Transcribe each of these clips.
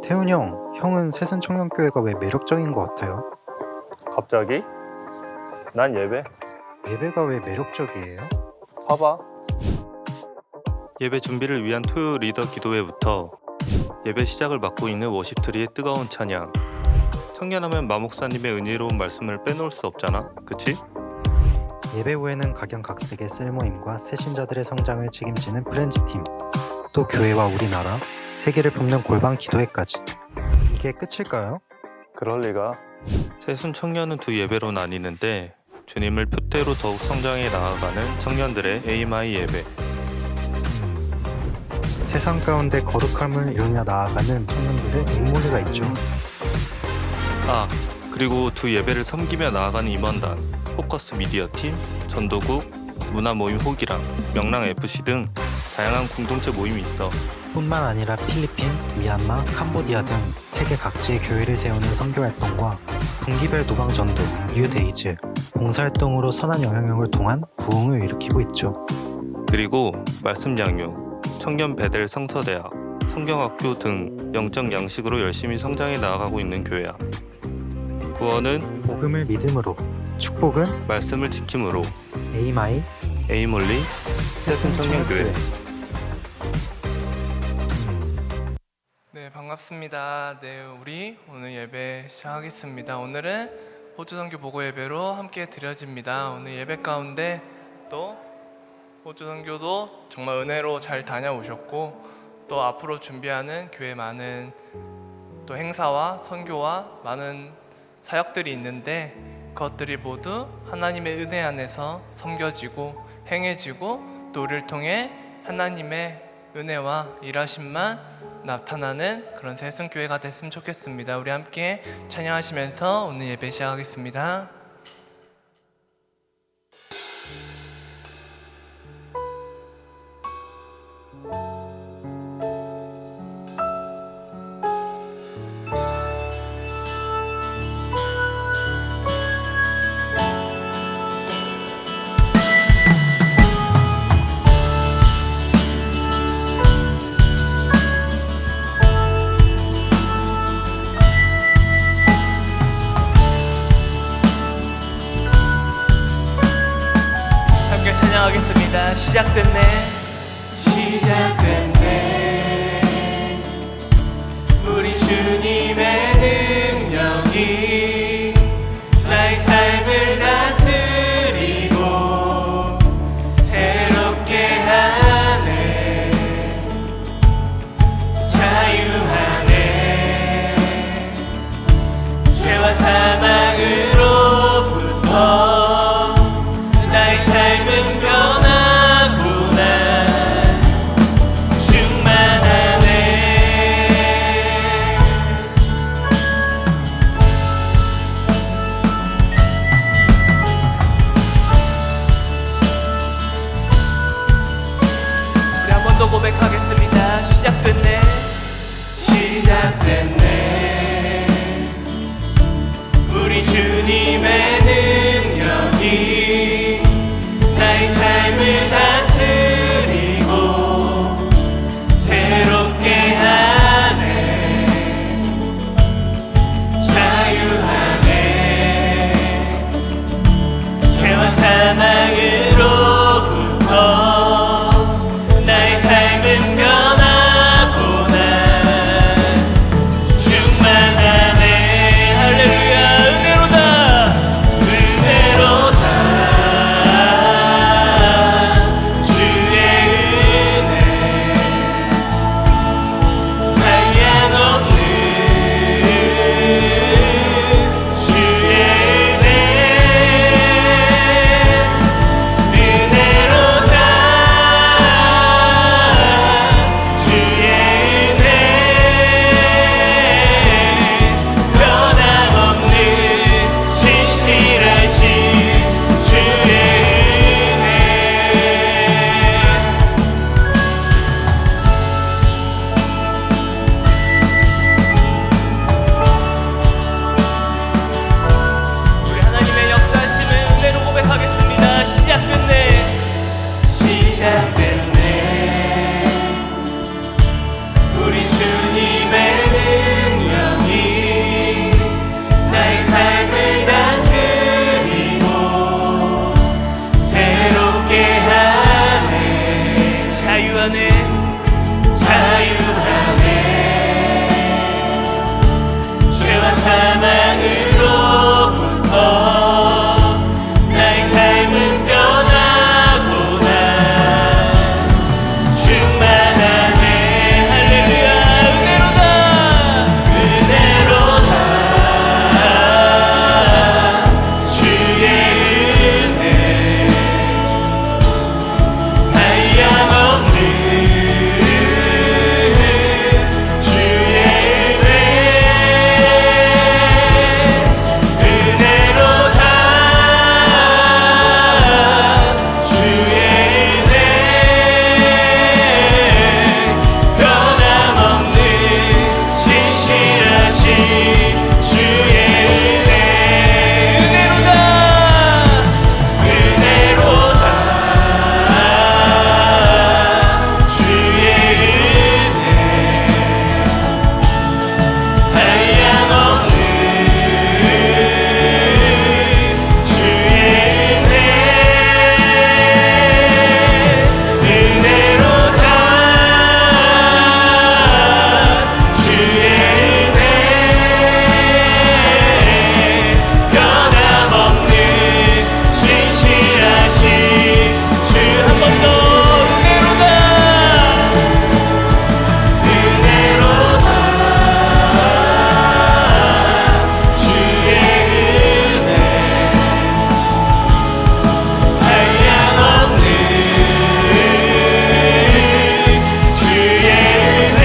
태훈 형은 새순청년교회가 왜 매력적인 것 같아요? 갑자기? 난 예배. 예배가 왜 매력적이에요? 봐봐. 예배 준비를 위한 토요 리더 기도회부터 예배 시작을 맡고 있는 워십트리의 뜨거운 찬양, 청년하면 마목사님의 은혜로운 말씀을 빼놓을 수 없잖아, 그치? 예배 후에는 각양각색의 셀모임과 새신자들의 성장을 책임지는 프렌즈팀, 또 교회와 우리나라, 세계를 품는 골방 기도회까지. 이게 끝일까요? 그럴 리가. 새순 청년은 두 예배로 나뉘는데 주님을 표대로 더욱 성장해 나아가는 청년들의 AMI 예배, 세상 가운데 거룩함을 이루며 나아가는 청년들의 에이몰리가 있죠. 그리고 두 예배를 섬기며 나아가는 임원단, 포커스 미디어 팀, 전도국, 문화 모임 호기랑, 명랑 FC 등 다양한 공동체 모임이 있어. 뿐만 아니라 필리핀, 미얀마, 캄보디아 등 세계 각지의 교회를 세우는 선교활동과 분기별 도방전도, 뉴데이즈, 봉사활동으로 선한 영향력을 통한 부흥을 일으키고 있죠. 그리고 말씀 양육, 청년 베델 성서대학, 성경학교 등 영적 양식으로 열심히 성장해 나아가고 있는 교회야. 구원은 복음을 믿음으로, 축복은 말씀을 지킴으로. 에이마이, 에이몰리 새순 청년교회. 네, 반갑습니다. 네, 우리 오늘 예배 시작하겠습니다. 오늘은 호주선교 보고 예배로 함께 드려집니다. 오늘 예배 가운데 또 호주선교도 정말 은혜로 잘 다녀오셨고, 또 앞으로 준비하는 교회 많은 또 행사와 선교와 많은 사역들이 있는데, 그것들이 모두 하나님의 은혜 안에서 섬겨지고 행해지고, 또 우리를 통해 하나님의 은혜와 일하심만 나타나는 그런 새순교회가 됐으면 좋겠습니다. 우리 함께 찬양하시면서 오늘 예배 시작하겠습니다. 찬양하겠습니다. 시작됐네. 시작됐네. 우리 주님의 능력이 나의 삶을 다스리고 새롭게 하네. 자유하네. 죄와 사망으로부터 나의 삶은 변하구나. 충만하네. 우리 한 번 더 고백하겠습니다. 시작됐네. 시작됐네. 우리 주님의 능력이 나의 삶을 다스리고 새롭게 하네. 자유하네. 죄와 사망으로부터 나의 삶은 변하구나. 자유하네 자유하네 죄와 사망으로부터 나의 삶은 변하구나 충만하네 할렐루야 은혜로다 주의 은혜 한량없는 주의 은혜 은혜로다 주의 은혜 변함없는 신실하신 주의 은혜 은혜로다 은혜로다 주의 은혜 한량없는 주의 은혜 은혜로다 주의 은혜 변함없는 신실하신 주 한 번 더 은혜로다 은혜로다 주의 은혜 한량없는 주의 은혜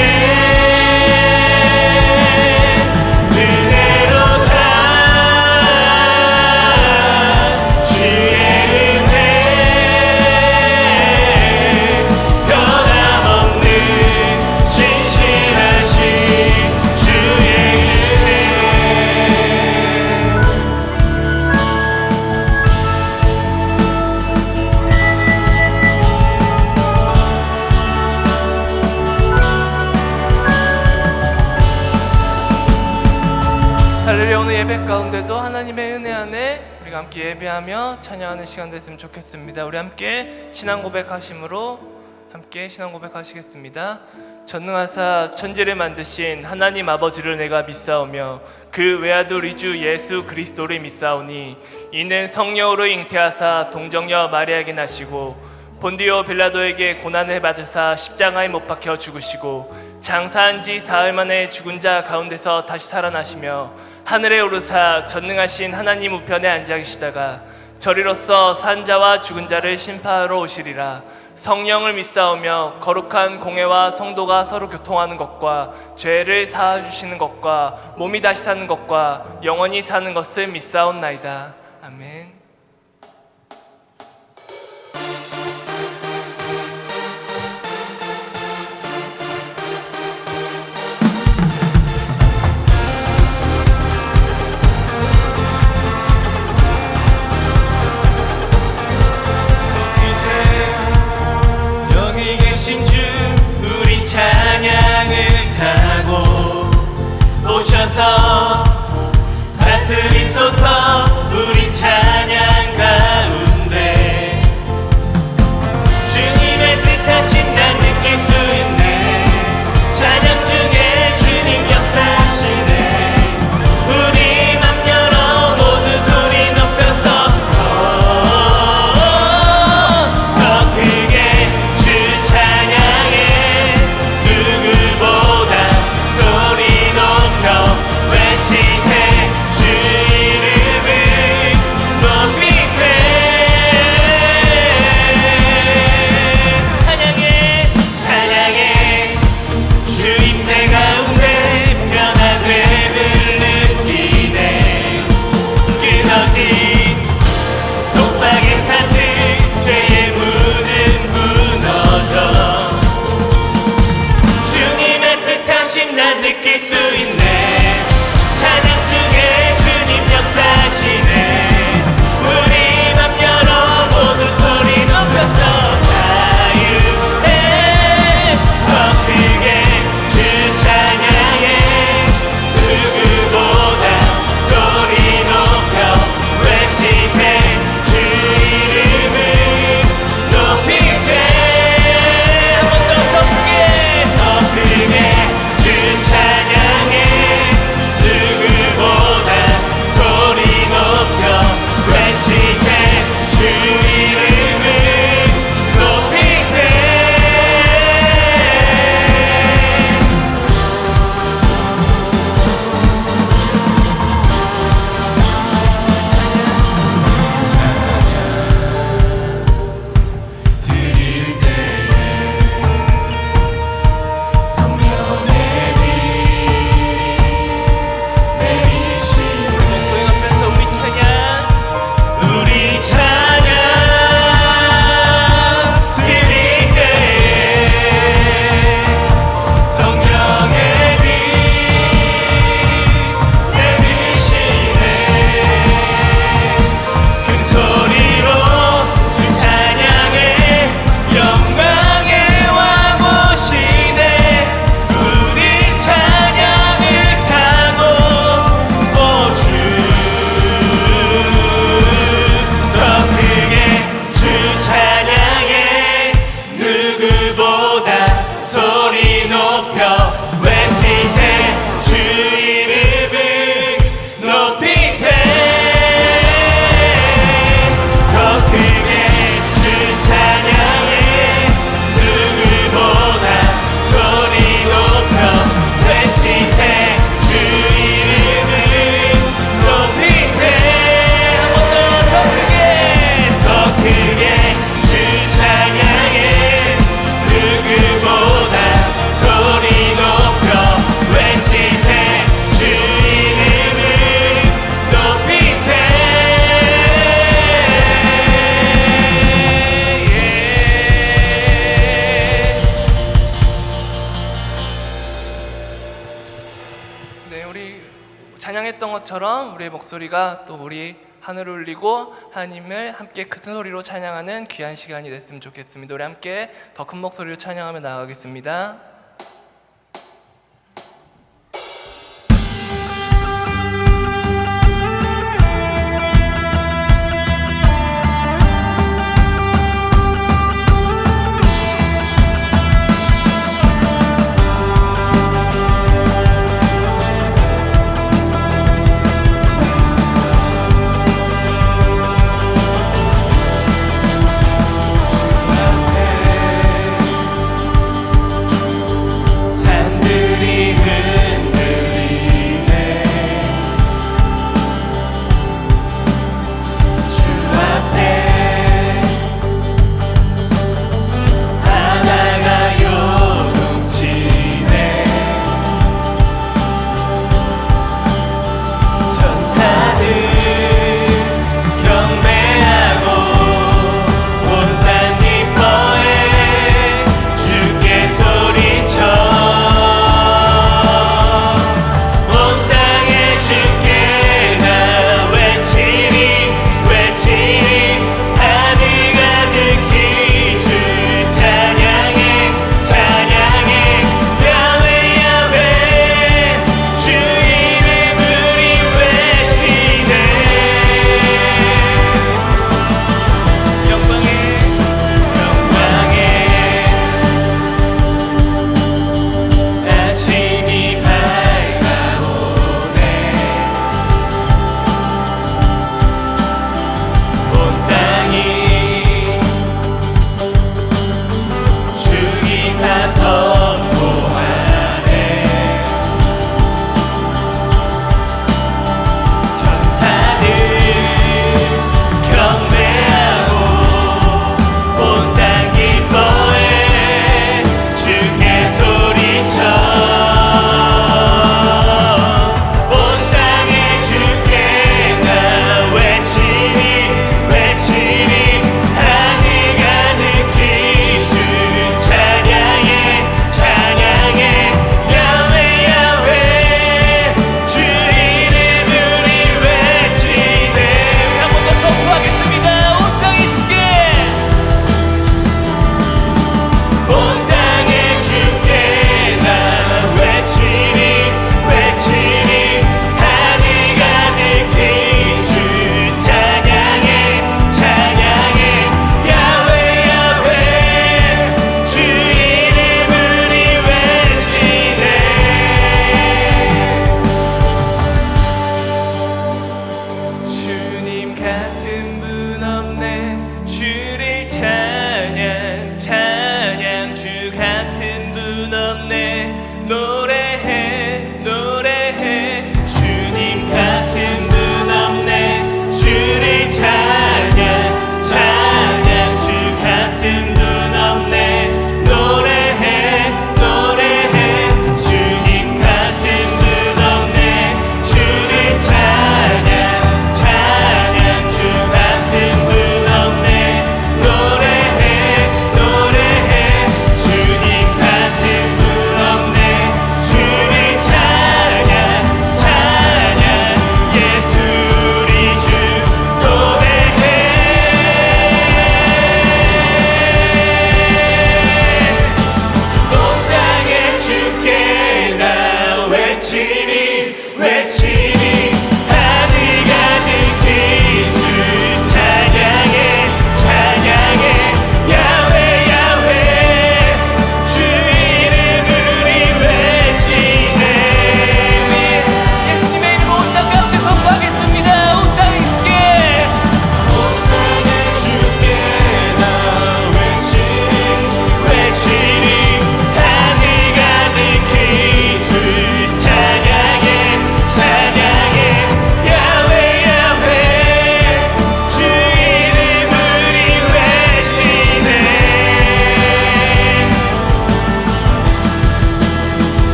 은혜로다 주의 은혜 변함없는 신실하신 주의 은혜 할렐루야 오늘 예배 가운데도 하나님의 은혜 안에 우리가 함께 예배하며 찬양하는 시간 됐으면 좋겠습니다. 우리 함께 신앙 고백하심으로 함께 신앙 고백하시겠습니다. 전능하사 천지를 만드신 하나님 아버지를 내가 믿사오며 그 외아들 우리 주 예수 그리스도를 믿사오니 이는 성령으로 잉태하사 동정녀 마리아에게 나시고 본디오 빌라도에게 고난을 받으사 십자가에 못 박혀 죽으시고 장사한 지 사흘 만에 죽은 자 가운데서 다시 살아나시며 하늘에 오르사 전능하신 하나님 우편에 앉아 계시다가 저리로서 산 자와 죽은 자를 심판하러 오시리라. 성령을 믿사오며 거룩한 공회와 성도가 서로 교통하는 것과 죄를 사하주시는 것과 몸이 다시 사는 것과 영원히 사는 것을 믿사옵나이다. 아멘. 여기 계신 주 우리 찬양을 타고 오셔서 다스리소서 우리 찬양 가운데 주님의 뜻하신 난 느낄 수 있네 찬양 중에 주님 역사하시네 우리 맘 열어 모두 소리 높여서 더 크게 주 찬양해 누구보다 소리 높여 외치세 주 이름을 찬양했던 것처럼 우리의 목소리가 또 우리 하늘을 울리고 하나님을 함께 큰 소리로 찬양하는 귀한 시간이 됐으면 좋겠습니다. 우리 함께 더 큰 목소리로 찬양하며 나아가겠습니다.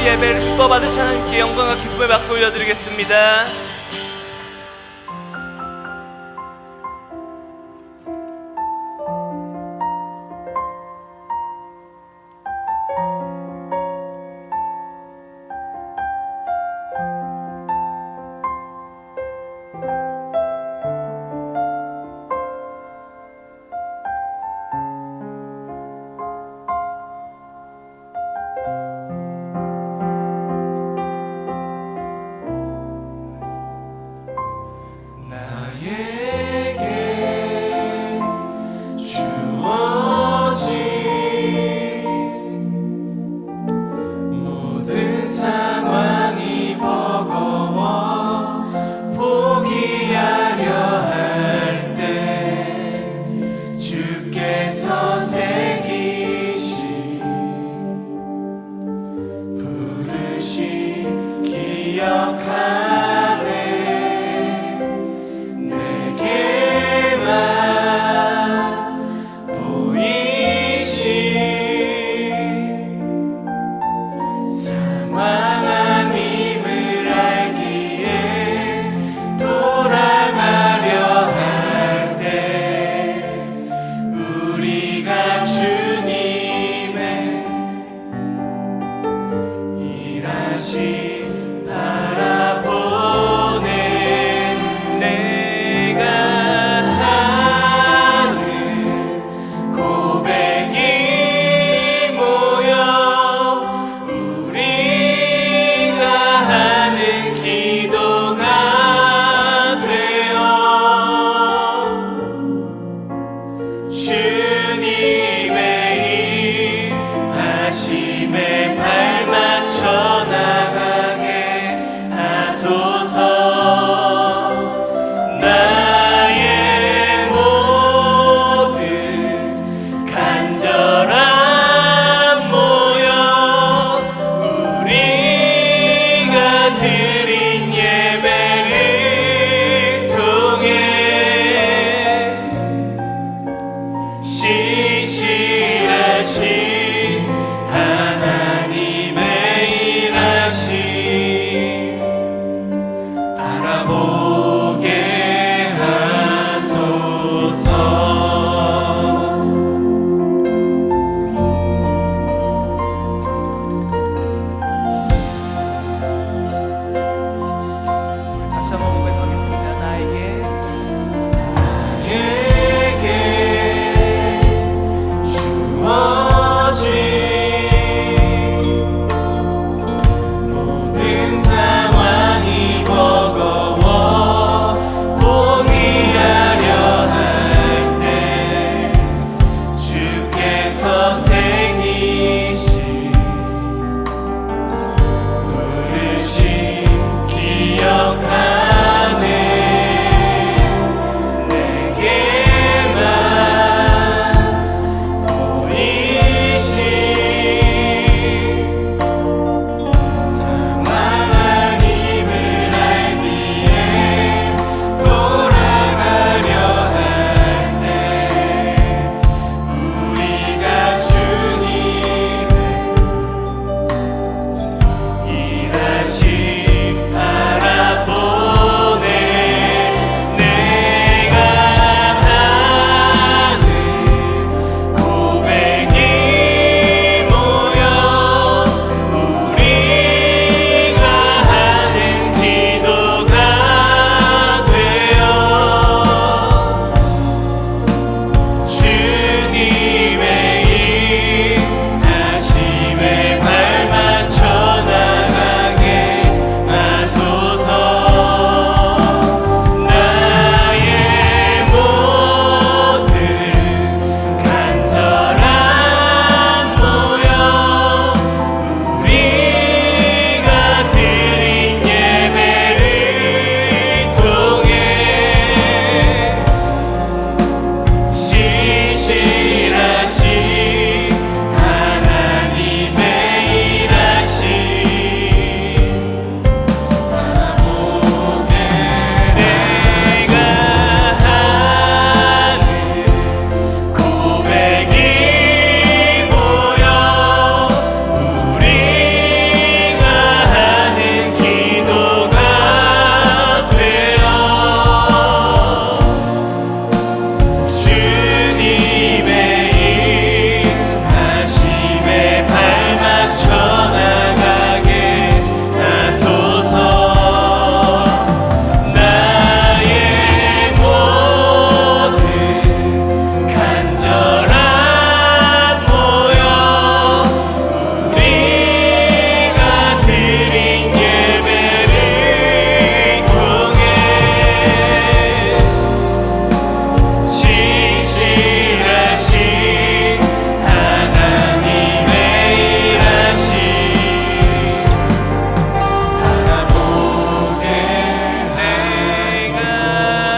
예배를 기뻐 받으신 하나님께 영광과 기쁨의 박수 올려드리겠습니다. 바라보게 하소서. 다시 한번 고백하겠습니다. 나에게 주어진 모든 상황이 버거워 포기하려 할 때 주께서 생이신 부르심 기억하네. 내게만 보이신 상황임을 알기에 돌아가려 할 때 우리가 주님을 일하심 바라보네. 내가 하는 고백이 모여 우리가 하는 기도가 되어 주님의 일하심에 발맞춰 나가게 하소서. 나의 모든 간절함 모여 우리가 드린 예배를 통해 신실하신 하나님의 일하심 바라보게. 내가 하는 고백이 모여 우리가 하는 기도가 되어 주님의 일하심에 발맞춰 나가게 하소서. 나의 모든 간절함 모여 우리가 드린 예배를 통해 신실하신 하나님의 일하심 바라보게. 내가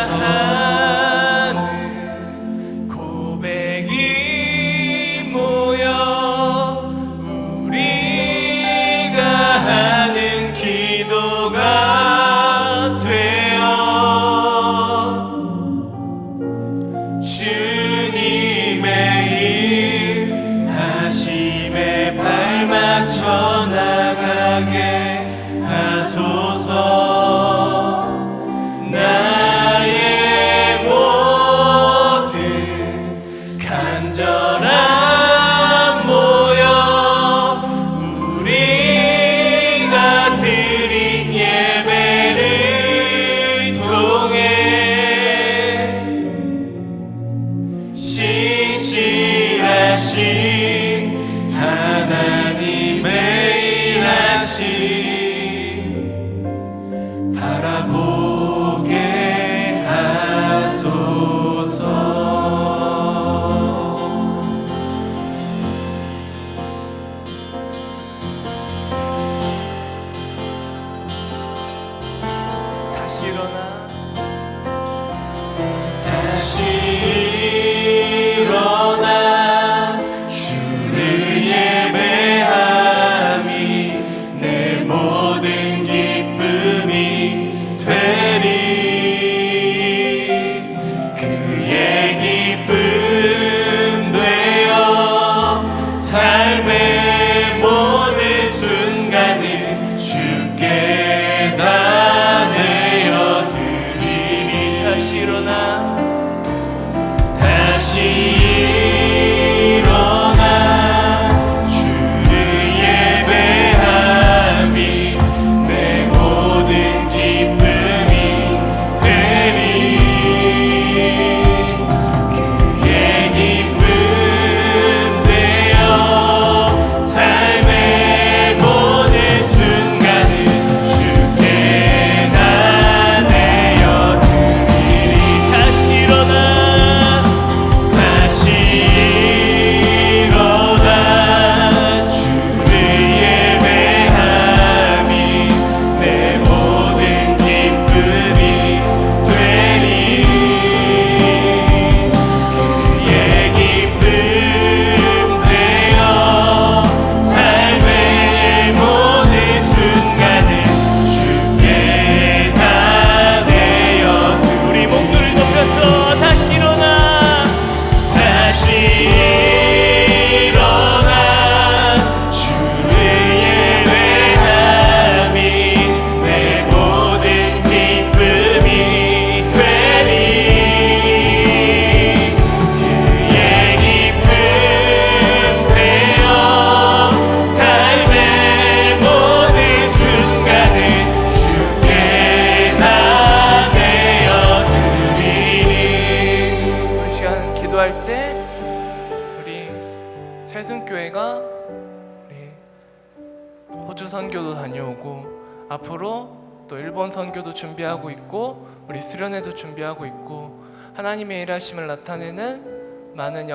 하는 고백이 모여 우리가 하는 기도가 되어 주님의 일하심에 발맞춰 나가게 하소서. 나의 모든 간절함 모여 우리가 드린 예배를 통해 신실하신 하나님의 일하심 바라보게 하소서. 다시 일어나 다시 일어나 주를 예배함이 내 모든 기쁨이 되리. 그의 기쁨 되어 삶의 모든 순간을 주께 다 내어 선교도 다녀오고 앞으로 또 일본 선교도 준비하고 있고 우리 수련회도 준비하고 있고 하나님의 일하심을 나타내는 많은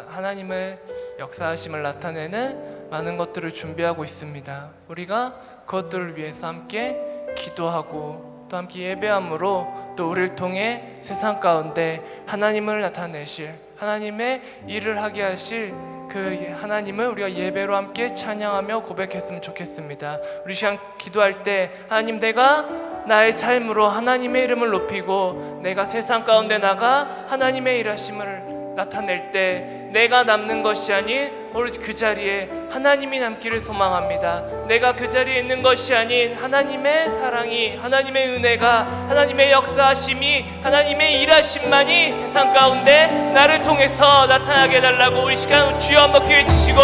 하나님의 역사하심을 나타내는 많은 것들을 준비하고 있습니다. 우리가 그것들을 위해서 함께 기도하고 또 함께 예배함으로 또 우리를 통해 세상 가운데 하나님을 나타내실 하나님의 일을 하게 하실 그 하나님을 우리가 예배로 함께 찬양하며 고백했으면 좋겠습니다. 우리 시간 기도할 때 하나님, 내가 나의 삶으로 하나님의 이름을 높이고 내가 세상 가운데 나가 하나님의 일하심을 나타낼 때 내가 남는 것이 아닌 오로지 그 자리에 하나님이 남기를 소망합니다. 내가 그 자리에 있는 것이 아닌 하나님의 사랑이, 하나님의 은혜가, 하나님의 역사하심이, 하나님의 일하심만이 세상 가운데 나를 통해서 나타나게 해달라고 우리 시간 주여 한번 기회 주시고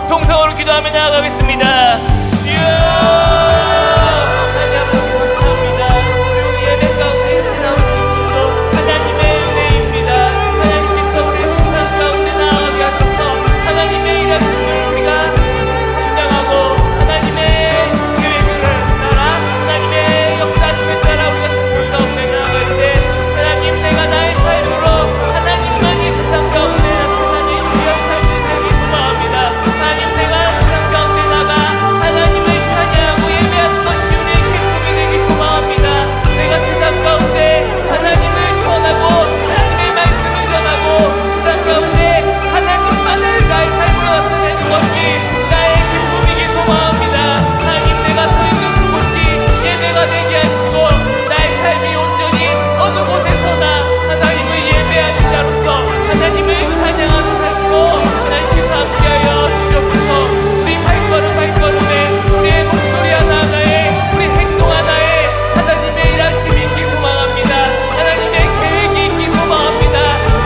동성으로 기도하며 나아가겠습니다. 주여 하나님 아버지 감사합니다. 우리 예배 가운데 나올 수 있음으로 하나님의 은혜입니다. 하나님께서 우리 세상 가운데 나아가게 하셔서 하나님의 일하심을 우리가 감당하고 하나님의 계획을 따라 하나님의 역사하심에 따라 우리가 세상 가운데 나아갈 때 하나님, 내가 나의 삶으로 하나님만이 세상 가운데 나타나는 귀한 삶의 삶이 소망합니다. 하나님, 내가 세상 가운데 나가 하나님을 찬양하고 예배하는 것이 우리의 기쁨이 되기 소망합니다. 내가 세상 가운데 하나님을 전하고 하나님의 말씀을 전하고 세상 가운데 하나님만을 나의 삶으로 나타내는 것이 나의 기쁨이기 소망합니다. 하나님, 내가 서 있는 그곳이 예배가 되게 하시고 나의 삶이 온전히 어느 곳에서나 하나님을 예배하는 자로서 하나님을 찬양하는 삶으로 하나님께서 함께하여 주시옵소서. 우리 발걸음에 우리의 목소리 하나하나에 우리 행동 하나에 하나님의 일하심이 있기 소망합니다. 하나님의 계획이 있기 소망합니다.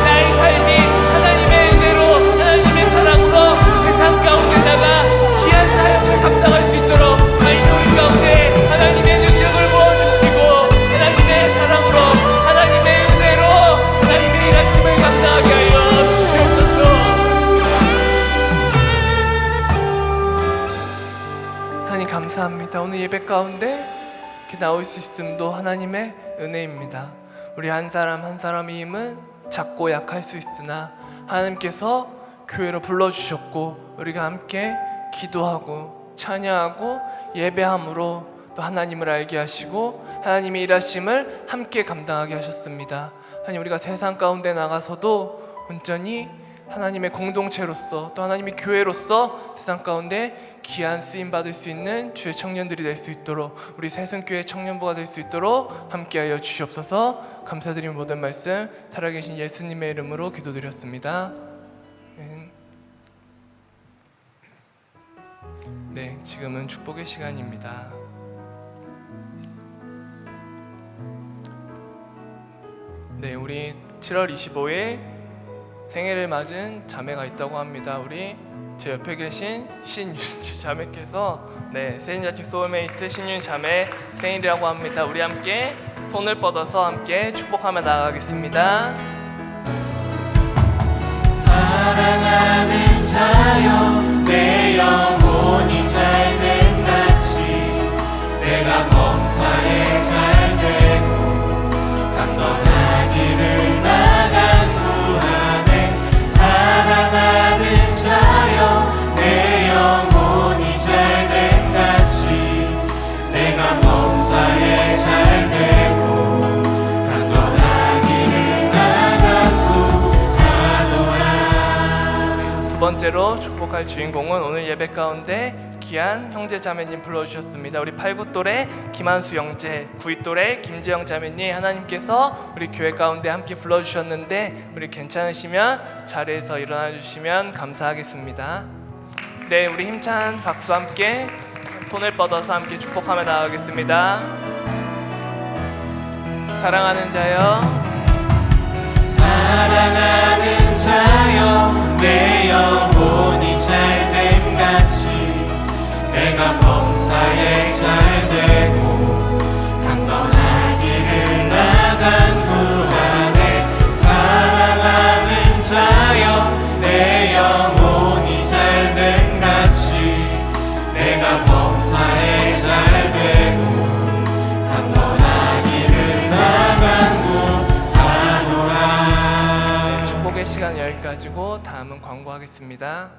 나의 삶이 하나님의 은혜로 하나님의 사랑으로 세상 가운데 나가 귀한 삶을 감당할 수 있도록 하나님 우리 가운데 하나님의 능력을 부어주시고 하나님의 사랑으로 하나님의 은혜로 하나님의 일하심을 감당하게 하여 주시옵소서. 하나님 감사합니다. 오늘 예배 가운데 이렇게 나올 수 있음도 하나님의 은혜입니다. 우리 한 사람 한 사람의 힘은 작고 약할 수 있으나 하나님께서 교회로 불러주셨고 우리가 함께 기도하고 찬양하고 예배함으로 또 하나님을 알게 하시고 하나님의 일하심을 함께 감당하게 하셨습니다. 하나님, 우리가 세상 가운데 나가서도 온전히 하나님의 공동체로서 또 하나님의 교회로서 세상 가운데 귀한 쓰임 받을 수 있는 주의 청년들이 될 수 있도록 우리 새순교회 청년부가 될 수 있도록 함께하여 주시옵소서. 감사드리는 모든 말씀 살아계신 예수님의 이름으로 기도드렸습니다. 네, 지금은 축복의 시간입니다. 네, 우리 7월 25일 생일을 맞은 자매가 있다고 합니다. 우리 제 옆에 계신 신윤지 자매께서 세인자축 소울메이트 신윤 자매 생일이라고 합니다. 우리 함께 손을 뻗어서 함께 축복하며 나아가겠습니다. 사랑하는 자여, 내 영혼이 잘된 같이 내가 범사에 잘되고 강건하기를 나간 구하네. 사랑하는 자여, 내 영혼이 잘된 같이 내가 범사에 잘되고 강건하기를 나간 구하노라. 두 번째로 축복할 주인공은 오늘 예배 가운데 귀한 형제 자매님 불러주셨습니다. 우리 8구똘의 김한수 형제, 9위똘의 김재영 자매님 하나님께서 우리 교회 가운데 함께 불러주셨는데 우리 괜찮으시면 자리에서 일어나 주시면 감사하겠습니다. 네, 우리 힘찬 박수 함께 손을 뻗어서 함께 축복하며 나아가겠습니다. 사랑하는 자여, 사랑하는 자여, 내 영혼이 잘됨 같이 내가 범사에 잘되고 강건하기를 나간 구하네. 사랑하는 자여, 내 영혼이 잘됨 같이 시간 여기까지고 다음은 광고하겠습니다.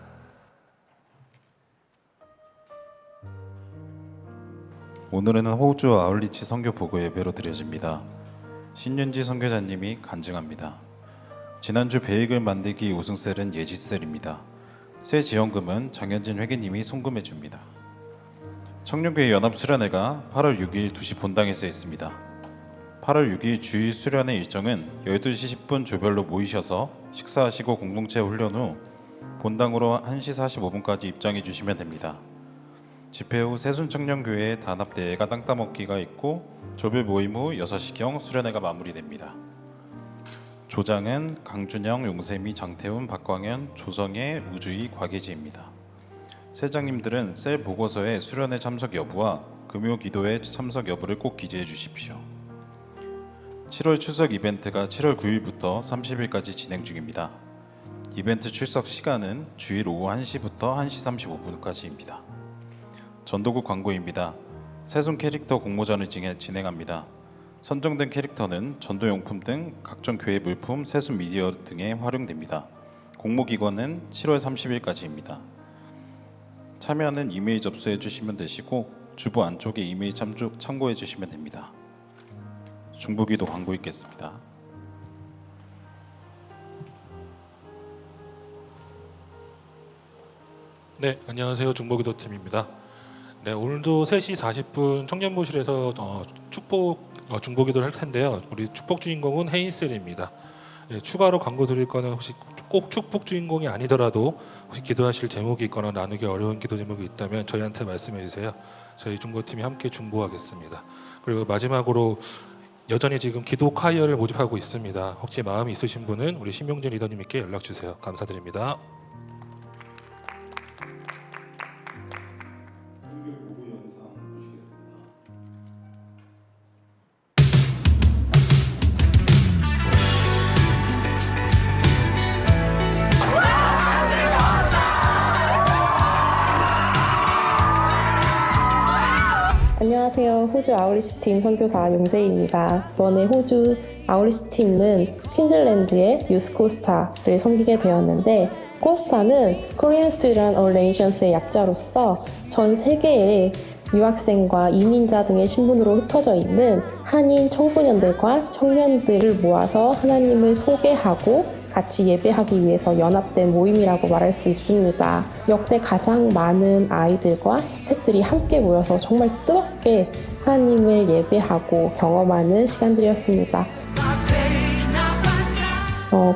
오늘은 호주 아울리치 선교 보고 예배로 드려집니다. 신윤지 선교자님이 간증합니다. 지난주 베이글 만들기 우승셀은 예지셀입니다. 새 지원금은 정현진 회계님이 송금해 줍니다. 청년교회 연합수련회가 8월 6일 2시 본당에서 있습니다. 8월 6일 주일 수련회 일정은 12시 10분 조별로 모이셔서 식사하시고 공동체 훈련 후 본당으로 1시 45분까지 입장해 주시면 됩니다. 집회 후 새순청년교회 단합대회가 땅 따먹기가 있고 조별 모임 후 6시경 수련회가 마무리됩니다. 조장은 강준영, 용세미, 장태훈, 박광현, 조성애, 우주희, 곽예지입니다. 세장님들은 셀 보고서에 수련회 참석 여부와 금요 기도회 참석 여부를 꼭 기재해 주십시오. 7월 출석 이벤트가 7월 9일부터 30일까지 진행 중입니다. 이벤트 출석 시간은 주일 오후 1시부터 1시 35분까지입니다. 전도국 광고입니다. 새순 캐릭터 공모전을 진행합니다. 선정된 캐릭터는 전도용품 등 각종 교회 물품, 새순 미디어 등에 활용됩니다. 공모기간은 7월 30일까지입니다. 참여는 이메일 접수해 주시면 되시고 주부 안쪽에 이메일 참고해 주시면 됩니다. 중보기도 광고 있겠습니다. 네, 안녕하세요. 중보기도팀입니다. 네, 오늘도 3시 40분 청년부실에서 중보기도를 할 텐데요. 우리 축복 주인공은 헤인셀입니다. 네, 추가로 광고 드릴 거는 혹시 꼭 축복 주인공이 아니더라도 혹시 기도하실 제목이 있거나 나누기 어려운 기도 제목이 있다면 저희한테 말씀해 주세요. 저희 중보팀이 함께 중보하겠습니다. 그리고 마지막으로 여전히 지금 기도 콰이어를 모집하고 있습니다. 혹시 마음이 있으신 분은 우리 신명진 리더님께 연락 주세요. 감사드립니다. 안녕하세요. 호주 아울리치 팀 선교사 용세희입니다. 이번에 호주 아울리치 팀은 퀸즐랜드의 유스코스타를 섬기게 되었는데, 코스타는 Korean Student Relations의 약자로서 전 세계의 유학생과 이민자 등의 신분으로 흩어져 있는 한인 청소년들과 청년들을 모아서 하나님을 소개하고 같이 예배하기 위해서 연합된 모임이라고 말할 수 있습니다. 역대 가장 많은 아이들과 스태프들이 함께 모여서 정말 뜨겁게 하나님을 예배하고 경험하는 시간들이었습니다.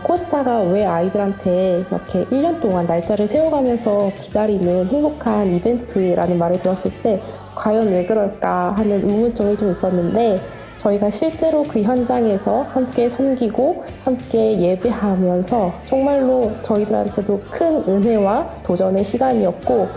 코스타가 왜 아이들한테 이렇게 1년 동안 날짜를 세워가면서 기다리는 행복한 이벤트라는 말을 들었을 때 과연 왜 그럴까 하는 의문점이 좀 있었는데, 저희가 실제로 그 현장에서 함께 섬기고 함께 예배하면서 정말로 저희들한테도 큰 은혜와 도전의 시간이었고,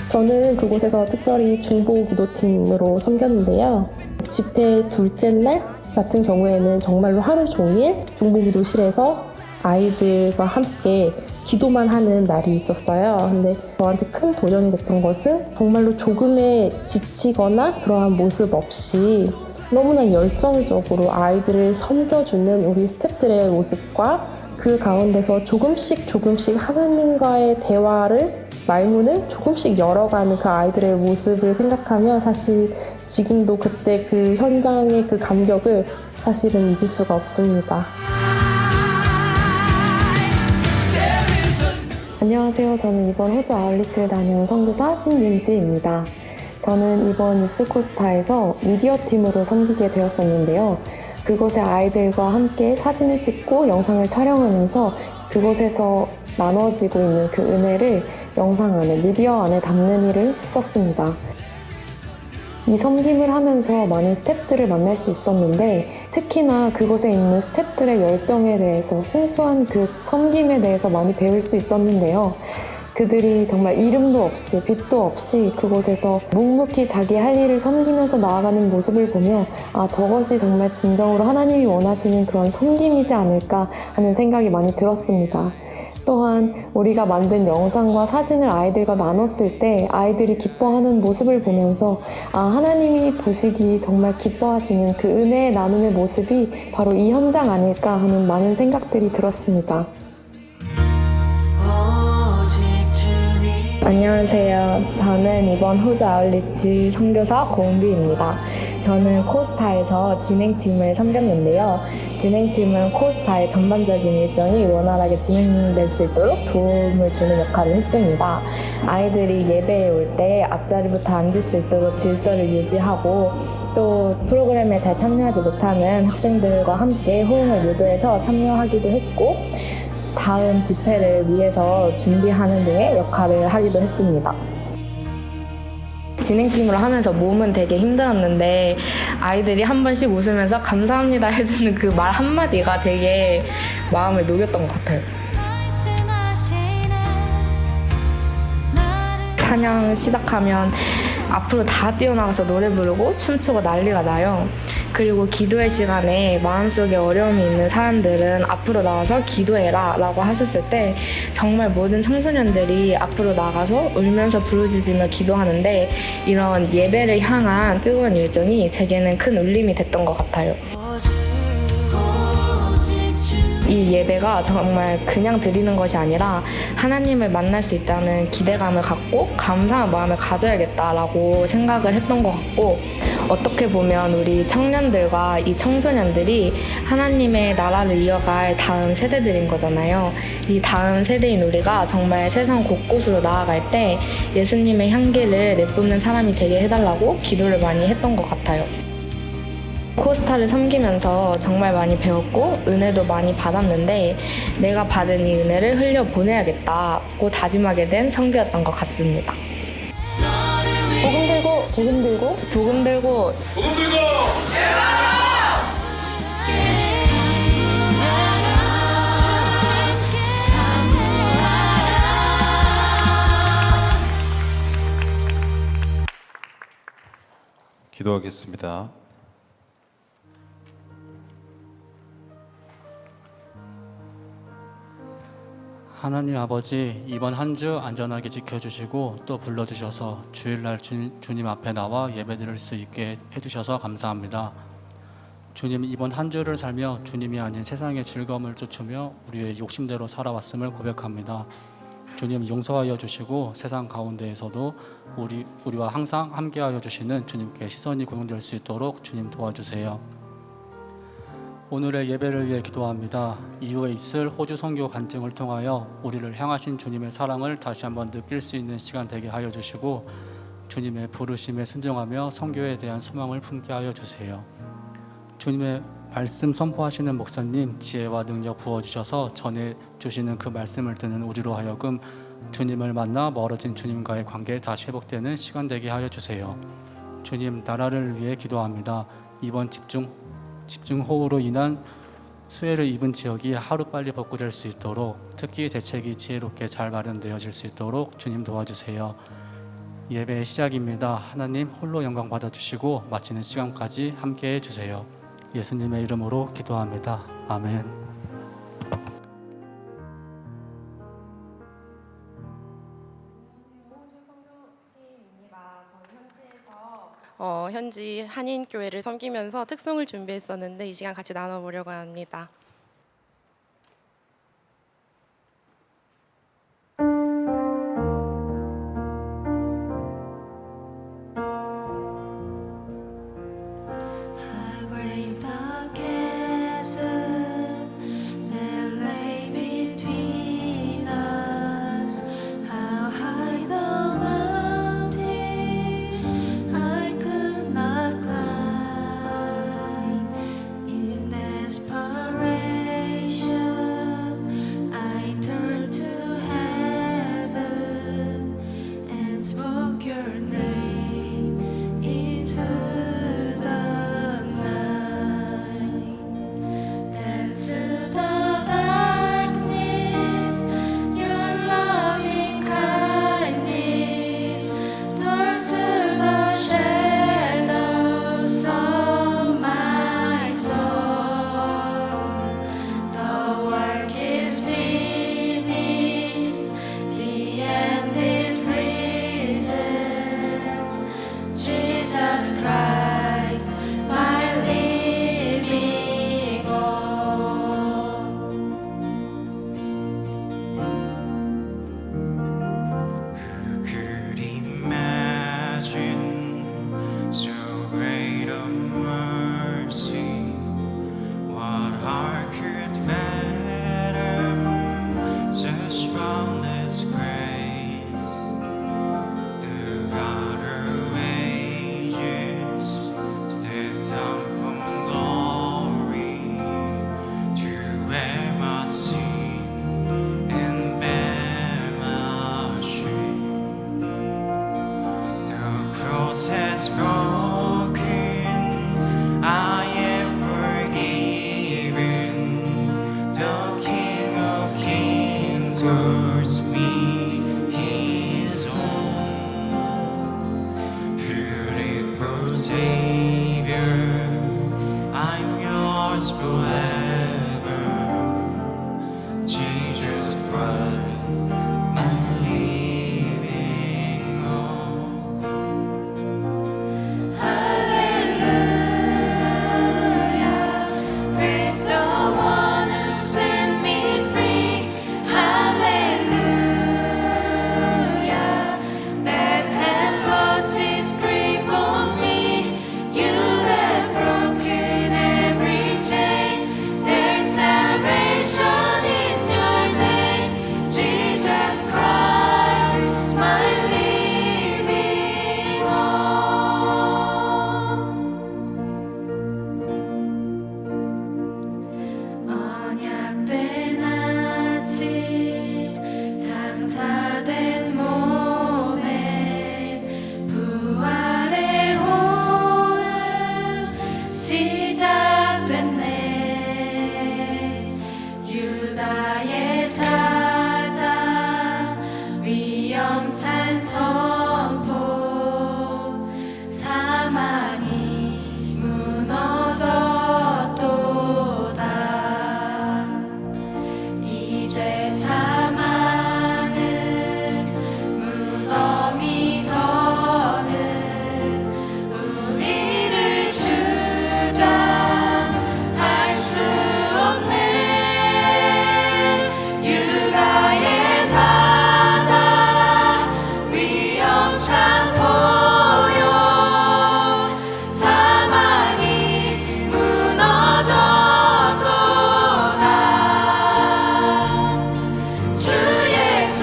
저는 그곳에서 특별히 중보기도팀으로 섬겼는데요. 집회 둘째 날 같은 경우에는 정말로 하루 종일 중보기도실에서 아이들과 함께 기도만 하는 날이 있었어요. 근데 저한테 큰 도전이 됐던 것은 정말로 조금의 지치거나 그러한 모습 없이 너무나 열정적으로 아이들을 섬겨주는 우리 스태프들의 모습과 그 가운데서 조금씩 하나님과의 말문을 조금씩 열어가는 그 아이들의 모습을 생각하면 사실 지금도 그때 그 현장의 그 감격을 사실은 잊을 수가 없습니다. 안녕하세요. 저는 이번 호주 아울리치를 다녀온 선교사 신윤지입니다. 저는 이번 유스코스타에서 미디어 팀으로 섬기게 되었었는데요. 그곳의 아이들과 함께 사진을 찍고 영상을 촬영하면서 그곳에서 나눠지고 있는 그 은혜를 영상 안에, 미디어 안에 담는 일을 했었습니다. 이 섬김을 하면서 많은 스태프들을 만날 수 있었는데, 특히나 그곳에 있는 스태프들의 열정에 대해서, 순수한 그 섬김에 대해서 많이 배울 수 있었는데요. 그들이 정말 이름도 없이 빛도 없이 그곳에서 묵묵히 자기 할 일을 섬기면서 나아가는 모습을 보며 저것이 정말 진정으로 하나님이 원하시는 그런 섬김이지 않을까 하는 생각이 많이 들었습니다. 또한 우리가 만든 영상과 사진을 아이들과 나눴을 때 아이들이 기뻐하는 모습을 보면서 하나님이 보시기 정말 기뻐하시는 그 은혜의 나눔의 모습이 바로 이 현장 아닐까 하는 많은 생각들이 들었습니다. 안녕하세요. 저는 이번 호주 아울리치 선교사 고은비입니다. 저는 코스타에서 진행팀을 섬겼는데요. 진행팀은 코스타의 전반적인 일정이 원활하게 진행될 수 있도록 도움을 주는 역할을 했습니다. 아이들이 예배에 올 때 앞자리부터 앉을 수 있도록 질서를 유지하고 또 프로그램에 잘 참여하지 못하는 학생들과 함께 호응을 유도해서 참여하기도 했고 다음 집회를 위해서 준비하는 등의 역할을 하기도 했습니다. 진행팀으로 하면서 몸은 되게 힘들었는데 아이들이 한 번씩 웃으면서 감사합니다 해주는 그 말 한마디가 되게 마음을 녹였던 것 같아요. 찬양 시작하면 앞으로 다 뛰어나가서 노래 부르고 춤추고 난리가 나요. 그리고 기도의 시간에 마음속에 어려움이 있는 사람들은 앞으로 나와서 기도해라 라고 하셨을 때 정말 모든 청소년들이 앞으로 나가서 울면서 부르짖으며 기도하는데 이런 예배를 향한 뜨거운 열정이 제게는 큰 울림이 됐던 것 같아요. 이 예배가 정말 그냥 드리는 것이 아니라 하나님을 만날 수 있다는 기대감을 갖고 감사한 마음을 가져야겠다라고 생각을 했던 것 같고 어떻게 보면 우리 청년들과 이 청소년들이 하나님의 나라를 이어갈 다음 세대들인 거잖아요. 이 다음 세대인 우리가 정말 세상 곳곳으로 나아갈 때 예수님의 향기를 내뿜는 사람이 되게 해달라고 기도를 많이 했던 것 같아요. 코스타를 섬기면서 정말 많이 배웠고 은혜도 많이 받았는데 내가 받은 이 은혜를 흘려보내야겠다고 다짐하게 된 선교였던 것 같습니다. 복음 들고 복음 들고 복음 들고 복음 들고 기도하겠습니다. 하나님 아버지, 이번 한 주 안전하게 지켜주시고 또 불러주셔서 주일날 주님 앞에 나와 예배드릴 수 있게 해주셔서 감사합니다. 주님, 이번 한 주를 살며 주님이 아닌 세상의 즐거움을 쫓으며 우리의 욕심대로 살아왔음을 고백합니다. 주님, 용서하여 주시고 세상 가운데에서도 우리와 항상 함께하여 주시는 주님께 시선이 고정될 수 있도록 주님 도와주세요. 오늘의 예배를 위해 기도합니다. 이후에 있을 호주 선교 간증을 통하여 우리를 향하신 주님의 사랑을 다시 한번 느낄 수 있는 시간 되게 하여 주시고 주님의 부르심에 순종하며 선교에 대한 소망을 품게 하여 주세요. 주님의 말씀 선포하시는 목사님 지혜와 능력 부어주셔서 전해주시는 그 말씀을 듣는 우리로 하여금 주님을 만나 멀어진 주님과의 관계 다시 회복되는 시간 되게 하여 주세요. 주님, 나라를 위해 기도합니다. 이번 집중호우로 인한 수해를 입은 지역이 하루빨리 복구될 수 있도록 특히 대책이 지혜롭게 잘 마련되어질 수 있도록 주님 도와주세요. 예배의 시작입니다. 하나님 홀로 영광 받아주시고 마치는 시간까지 함께해 주세요. 예수님의 이름으로 기도합니다. 아멘. 현지 한인교회를 섬기면서 특송을 준비했었는데 이 시간 같이 나눠보려고 합니다. Desperation Jesus Christ, my living hope. Who could imagine so great a mercy? What heart could fathom such boundless grace? The God of ages stepped down from glory to wear my sin and bear my shame. The cross has broken, I am forgiven. The King of Kings calls me his own. Beautiful Savior, I'm yours forever. Jesus Christ, my living hope. Hallelujah, praise the one who set me free. Hallelujah, death has lost its grip on me. You have broken every chain. There's salvation in your name. Jesus Christ, my living hope. 언약된 아침, 장사된 몸에 부활의 호흡 시작됐네. 유다의 사자, 위험찬 선포, 사망이 무너졌도다. 이제 사망은 무덤이 더는 우리를 주장할 수 없네. 유다의 사자, 위험찬 보혈, 사망이 무너졌도다. 주 예수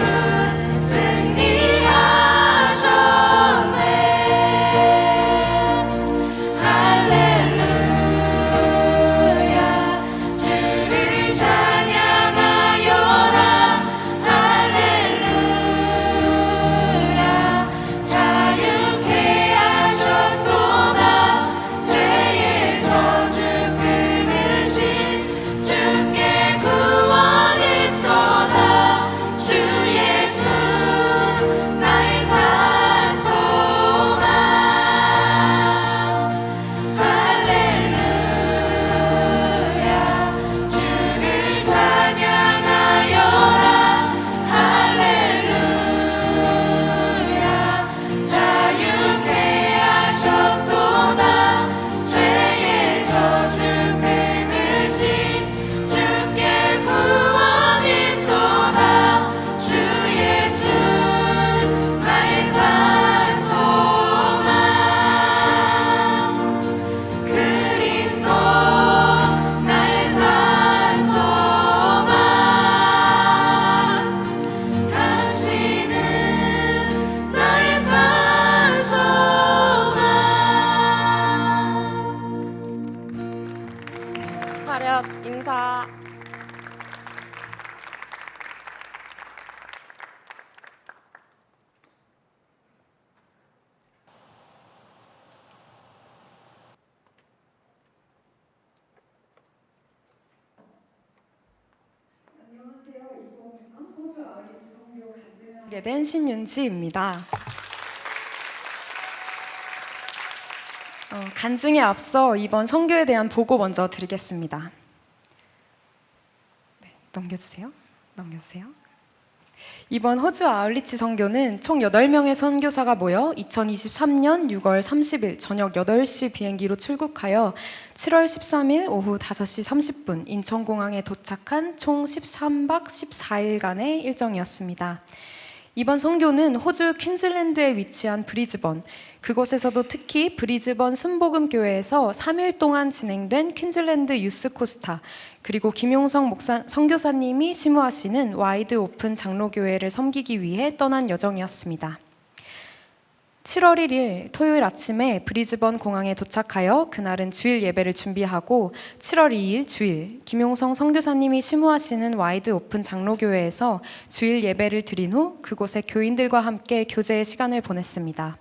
승리하셨네. 할렐루야, 주를 찬양하여라. 할렐루야, 자유케 하셨도다. 죄의 저주 끊으신 주께 구원이 있도다. 주 예수 나의 산 소망. 할렐루야, 주를 찬양하여라. 할렐루야, 자유케 하셨도다. 죄의 저주 끊으신 주께 구원이 있도다. 주 예수 나의 산 소망. 그리스도 나의 산 소망. 당신은 나의 산 소망. 차렷 인사. 하게 된 신윤지입니다. 간증에 앞서 이번 선교에 대한 보고 먼저 드리겠습니다. 네, 넘겨주세요. 이번 호주 아울리치 선교는 총 8명의 선교사가 모여 2023년 6월 30일 저녁 8시 비행기로 출국하여 7월 13일 오후 5시 30분 인천공항에 도착한 총 13박 14일간의 일정이었습니다. 이번 선교는 호주 퀸즐랜드에 위치한 브리즈번, 그곳에서도 특히 브리즈번 순복음교회에서 3일 동안 진행된 퀸즐랜드 유스 코스타, 그리고 김용성 선교사님이 심우하시는 와이드 오픈 장로교회를 섬기기 위해 떠난 여정이었습니다. 7월 1일 토요일 아침에 브리즈번 공항에 도착하여 그날은 주일 예배를 준비하고 7월 2일 주일 김용성 선교사님이 심우하시는 와이드 오픈 장로교회에서 주일 예배를 드린 후 그곳의 교인들과 함께 교제의 시간을 보냈습니다.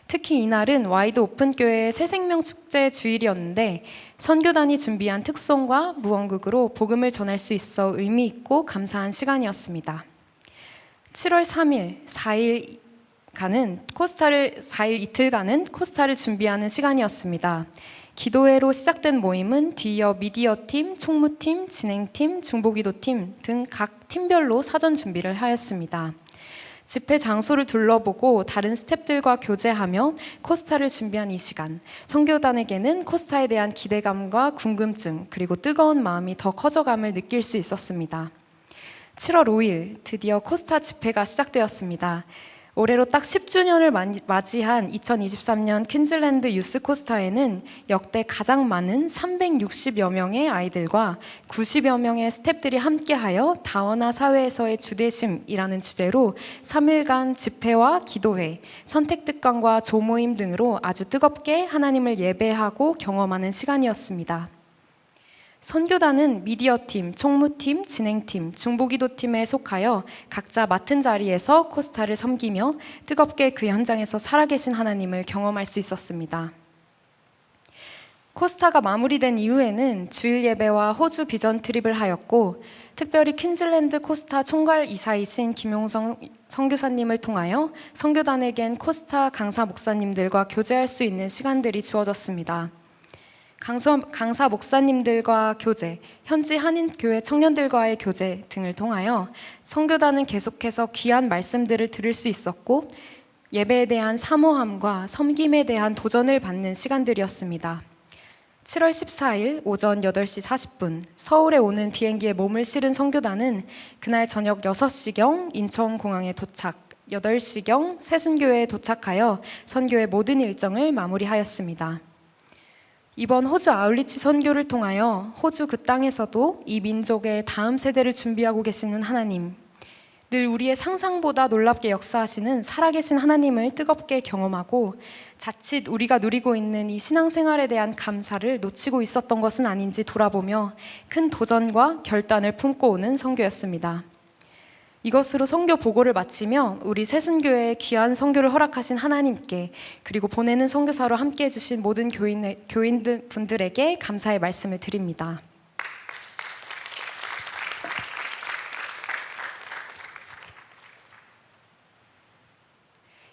특히 이날은 와이드 오픈 교회의 새생명 축제 주일이었는데 선교단이 준비한 특송과 무언극으로 복음을 전할 수 있어 의미 있고 감사한 시간이었습니다. 7월 3일 4일 이틀간은 코스타를 준비하는 시간이었습니다. 기도회로 시작된 모임은 뒤이어 미디어팀, 총무팀, 진행팀, 중보기도팀 등 각 팀별로 사전 준비를 하였습니다. 집회 장소를 둘러보고 다른 스태프들과 교제하며 코스타를 준비한 이 시간, 선교단에게는 코스타에 대한 기대감과 궁금증 그리고 뜨거운 마음이 더 커져감을 느낄 수 있었습니다. 7월 5일 드디어 코스타 집회가 시작되었습니다. 올해로 딱 10주년을 맞이한 2023년 퀸즐랜드 유스 코스타에는 역대 가장 많은 360여 명의 아이들과 90여 명의 스태프들이 함께하여 다원화 사회에서의 주대심이라는 주제로 3일간 집회와 기도회, 선택특강과 조모임 등으로 아주 뜨겁게 하나님을 예배하고 경험하는 시간이었습니다. 선교단은 미디어팀, 총무팀, 진행팀, 중보기도팀에 속하여 각자 맡은 자리에서 코스타를 섬기며 뜨겁게 그 현장에서 살아계신 하나님을 경험할 수 있었습니다. 코스타가 마무리된 이후에는 주일 예배와 호주 비전 트립을 하였고 특별히 퀸즐랜드 코스타 총괄 이사이신 김용성 선교사님을 통하여 선교단에겐 코스타 강사 목사님들과 교제할 수 있는 시간들이 주어졌습니다. 강사 목사님들과 교제, 현지 한인교회 청년들과의 교제 등을 통하여 선교단은 계속해서 귀한 말씀들을 들을 수 있었고 예배에 대한 사모함과 섬김에 대한 도전을 받는 시간들이었습니다. 7월 14일 오전 8시 40분 서울에 오는 비행기에 몸을 실은 선교단은 그날 저녁 6시경 인천공항에 도착, 8시경 새순교회에 도착하여 선교의 모든 일정을 마무리하였습니다. 이번 호주 아울리치 선교를 통하여 호주 그 땅에서도 이 민족의 다음 세대를 준비하고 계시는 하나님, 늘 우리의 상상보다 놀랍게 역사하시는 살아계신 하나님을 뜨겁게 경험하고 자칫 우리가 누리고 있는 이 신앙생활에 대한 감사를 놓치고 있었던 것은 아닌지 돌아보며 큰 도전과 결단을 품고 오는 선교였습니다. 이것으로 선교 보고를 마치며 우리 새순교회에 귀한 선교를 허락하신 하나님께 그리고 보내는 선교사로 함께해 주신 모든 교인분들에게 감사의 말씀을 드립니다.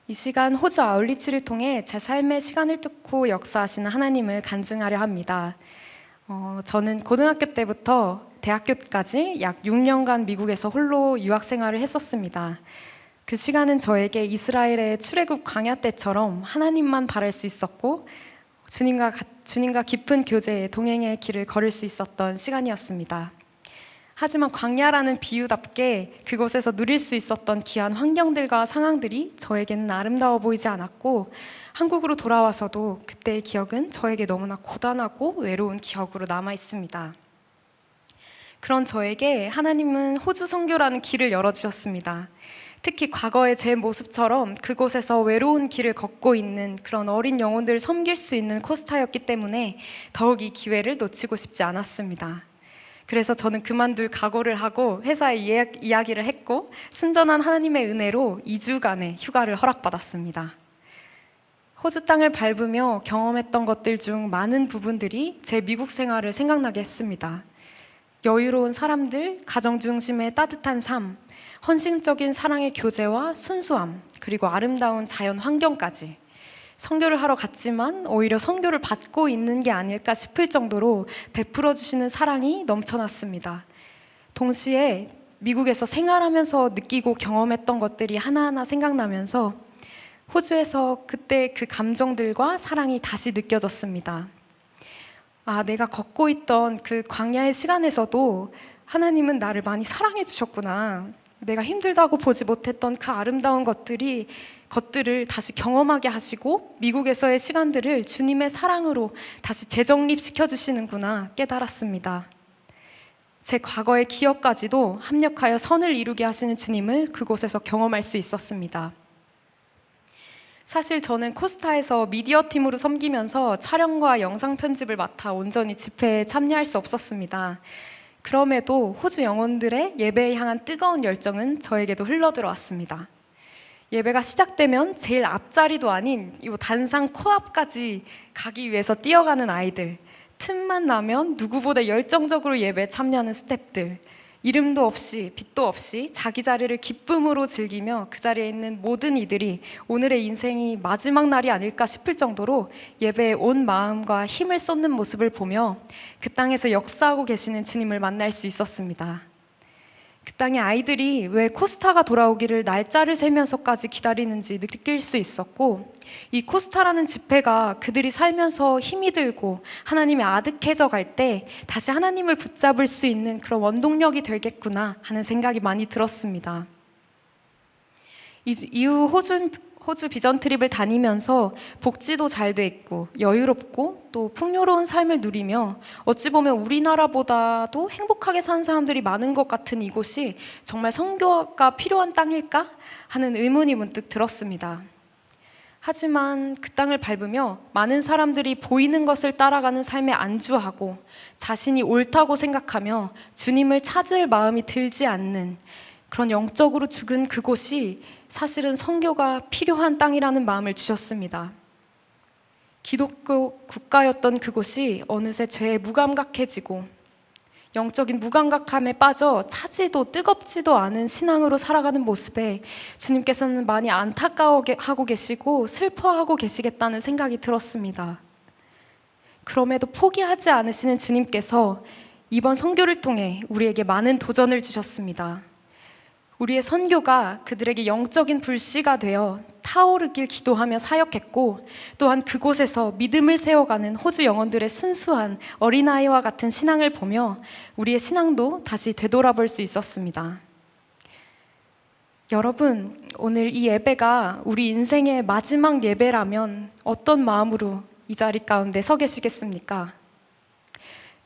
이 시간 호주 아울리치를 통해 제 삶의 시간을 뚫고 역사하시는 하나님을 간증하려 합니다. 저는 고등학교 때부터 대학교까지 약 6년간 미국에서 홀로 유학 생활을 했었습니다. 그 시간은 저에게 이스라엘의 출애굽 광야 때처럼 하나님만 바랄 수 있었고 주님과 깊은 교제의 동행의 길을 걸을 수 있었던 시간이었습니다. 하지만 광야라는 비유답게 그곳에서 누릴 수 있었던 귀한 환경들과 상황들이 저에게는 아름다워 보이지 않았고 한국으로 돌아와서도 그때의 기억은 저에게 너무나 고단하고 외로운 기억으로 남아 있습니다. 그런 저에게 하나님은 호주 선교라는 길을 열어주셨습니다. 특히 과거의 제 모습처럼 그곳에서 외로운 길을 걷고 있는 그런 어린 영혼들을 섬길 수 있는 코스타였기 때문에 더욱 이 기회를 놓치고 싶지 않았습니다. 그래서 저는 그만둘 각오를 하고 회사에 이야기를 했고 순전한 하나님의 은혜로 2주간의 휴가를 허락받았습니다. 호주 땅을 밟으며 경험했던 것들 중 많은 부분들이 제 미국 생활을 생각나게 했습니다. 여유로운 사람들, 가정 중심의 따뜻한 삶, 헌신적인 사랑의 교제와 순수함, 그리고 아름다운 자연 환경까지 선교를 하러 갔지만 오히려 선교를 받고 있는 게 아닐까 싶을 정도로 베풀어 주시는 사랑이 넘쳐났습니다. 동시에 미국에서 생활하면서 느끼고 경험했던 것들이 하나하나 생각나면서 호주에서 그때 그 감정들과 사랑이 다시 느껴졌습니다. 아, 내가 걷고 있던 그 광야의 시간에서도 하나님은 나를 많이 사랑해 주셨구나. 내가 힘들다고 보지 못했던 그 아름다운 것들을 다시 경험하게 하시고 미국에서의 시간들을 주님의 사랑으로 다시 재정립시켜 주시는구나 깨달았습니다. 제 과거의 기억까지도 합력하여 선을 이루게 하시는 주님을 그곳에서 경험할 수 있었습니다. 사실 저는 코스타에서 미디어 팀으로 섬기면서 촬영과 영상 편집을 맡아 온전히 집회에 참여할 수 없었습니다. 그럼에도 호주 영혼들의 예배에 향한 뜨거운 열정은 저에게도 흘러들어왔습니다. 예배가 시작되면 제일 앞자리도 아닌 이 단상 코앞까지 가기 위해서 뛰어가는 아이들, 틈만 나면 누구보다 열정적으로 예배에 참여하는 스태프들, 이름도 없이 빛도 없이 자기 자리를 기쁨으로 즐기며 그 자리에 있는 모든 이들이 오늘의 인생이 마지막 날이 아닐까 싶을 정도로 예배에 온 마음과 힘을 쏟는 모습을 보며 그 땅에서 역사하고 계시는 주님을 만날 수 있었습니다. 그 땅의 아이들이 왜 코스타가 돌아오기를 날짜를 세면서까지 기다리는지 느낄 수 있었고, 이 코스타라는 집회가 그들이 살면서 힘이 들고 하나님이 아득해져 갈 때 다시 하나님을 붙잡을 수 있는 그런 원동력이 되겠구나 하는 생각이 많이 들었습니다. 이후 호주 비전 트립을 다니면서 복지도 잘 돼 있고 여유롭고 또 풍요로운 삶을 누리며 어찌 보면 우리나라보다도 행복하게 사는 사람들이 많은 것 같은 이곳이 정말 선교가 필요한 땅일까 하는 의문이 문득 들었습니다. 하지만 그 땅을 밟으며 많은 사람들이 보이는 것을 따라가는 삶에 안주하고 자신이 옳다고 생각하며 주님을 찾을 마음이 들지 않는 그런 영적으로 죽은 그곳이 사실은 선교가 필요한 땅이라는 마음을 주셨습니다. 기독교 국가였던 그곳이 어느새 죄에 무감각해지고 영적인 무감각함에 빠져 차지도 뜨겁지도 않은 신앙으로 살아가는 모습에 주님께서는 많이 안타까워하고 계시고 슬퍼하고 계시겠다는 생각이 들었습니다. 그럼에도 포기하지 않으시는 주님께서 이번 선교를 통해 우리에게 많은 도전을 주셨습니다. 우리의 선교가 그들에게 영적인 불씨가 되어 타오르길 기도하며 사역했고, 또한 그곳에서 믿음을 세워가는 호주 영혼들의 순수한 어린아이와 같은 신앙을 보며 우리의 신앙도 다시 되돌아볼 수 있었습니다. 여러분, 오늘 이 예배가 우리 인생의 마지막 예배라면 어떤 마음으로 이 자리 가운데 서 계시겠습니까?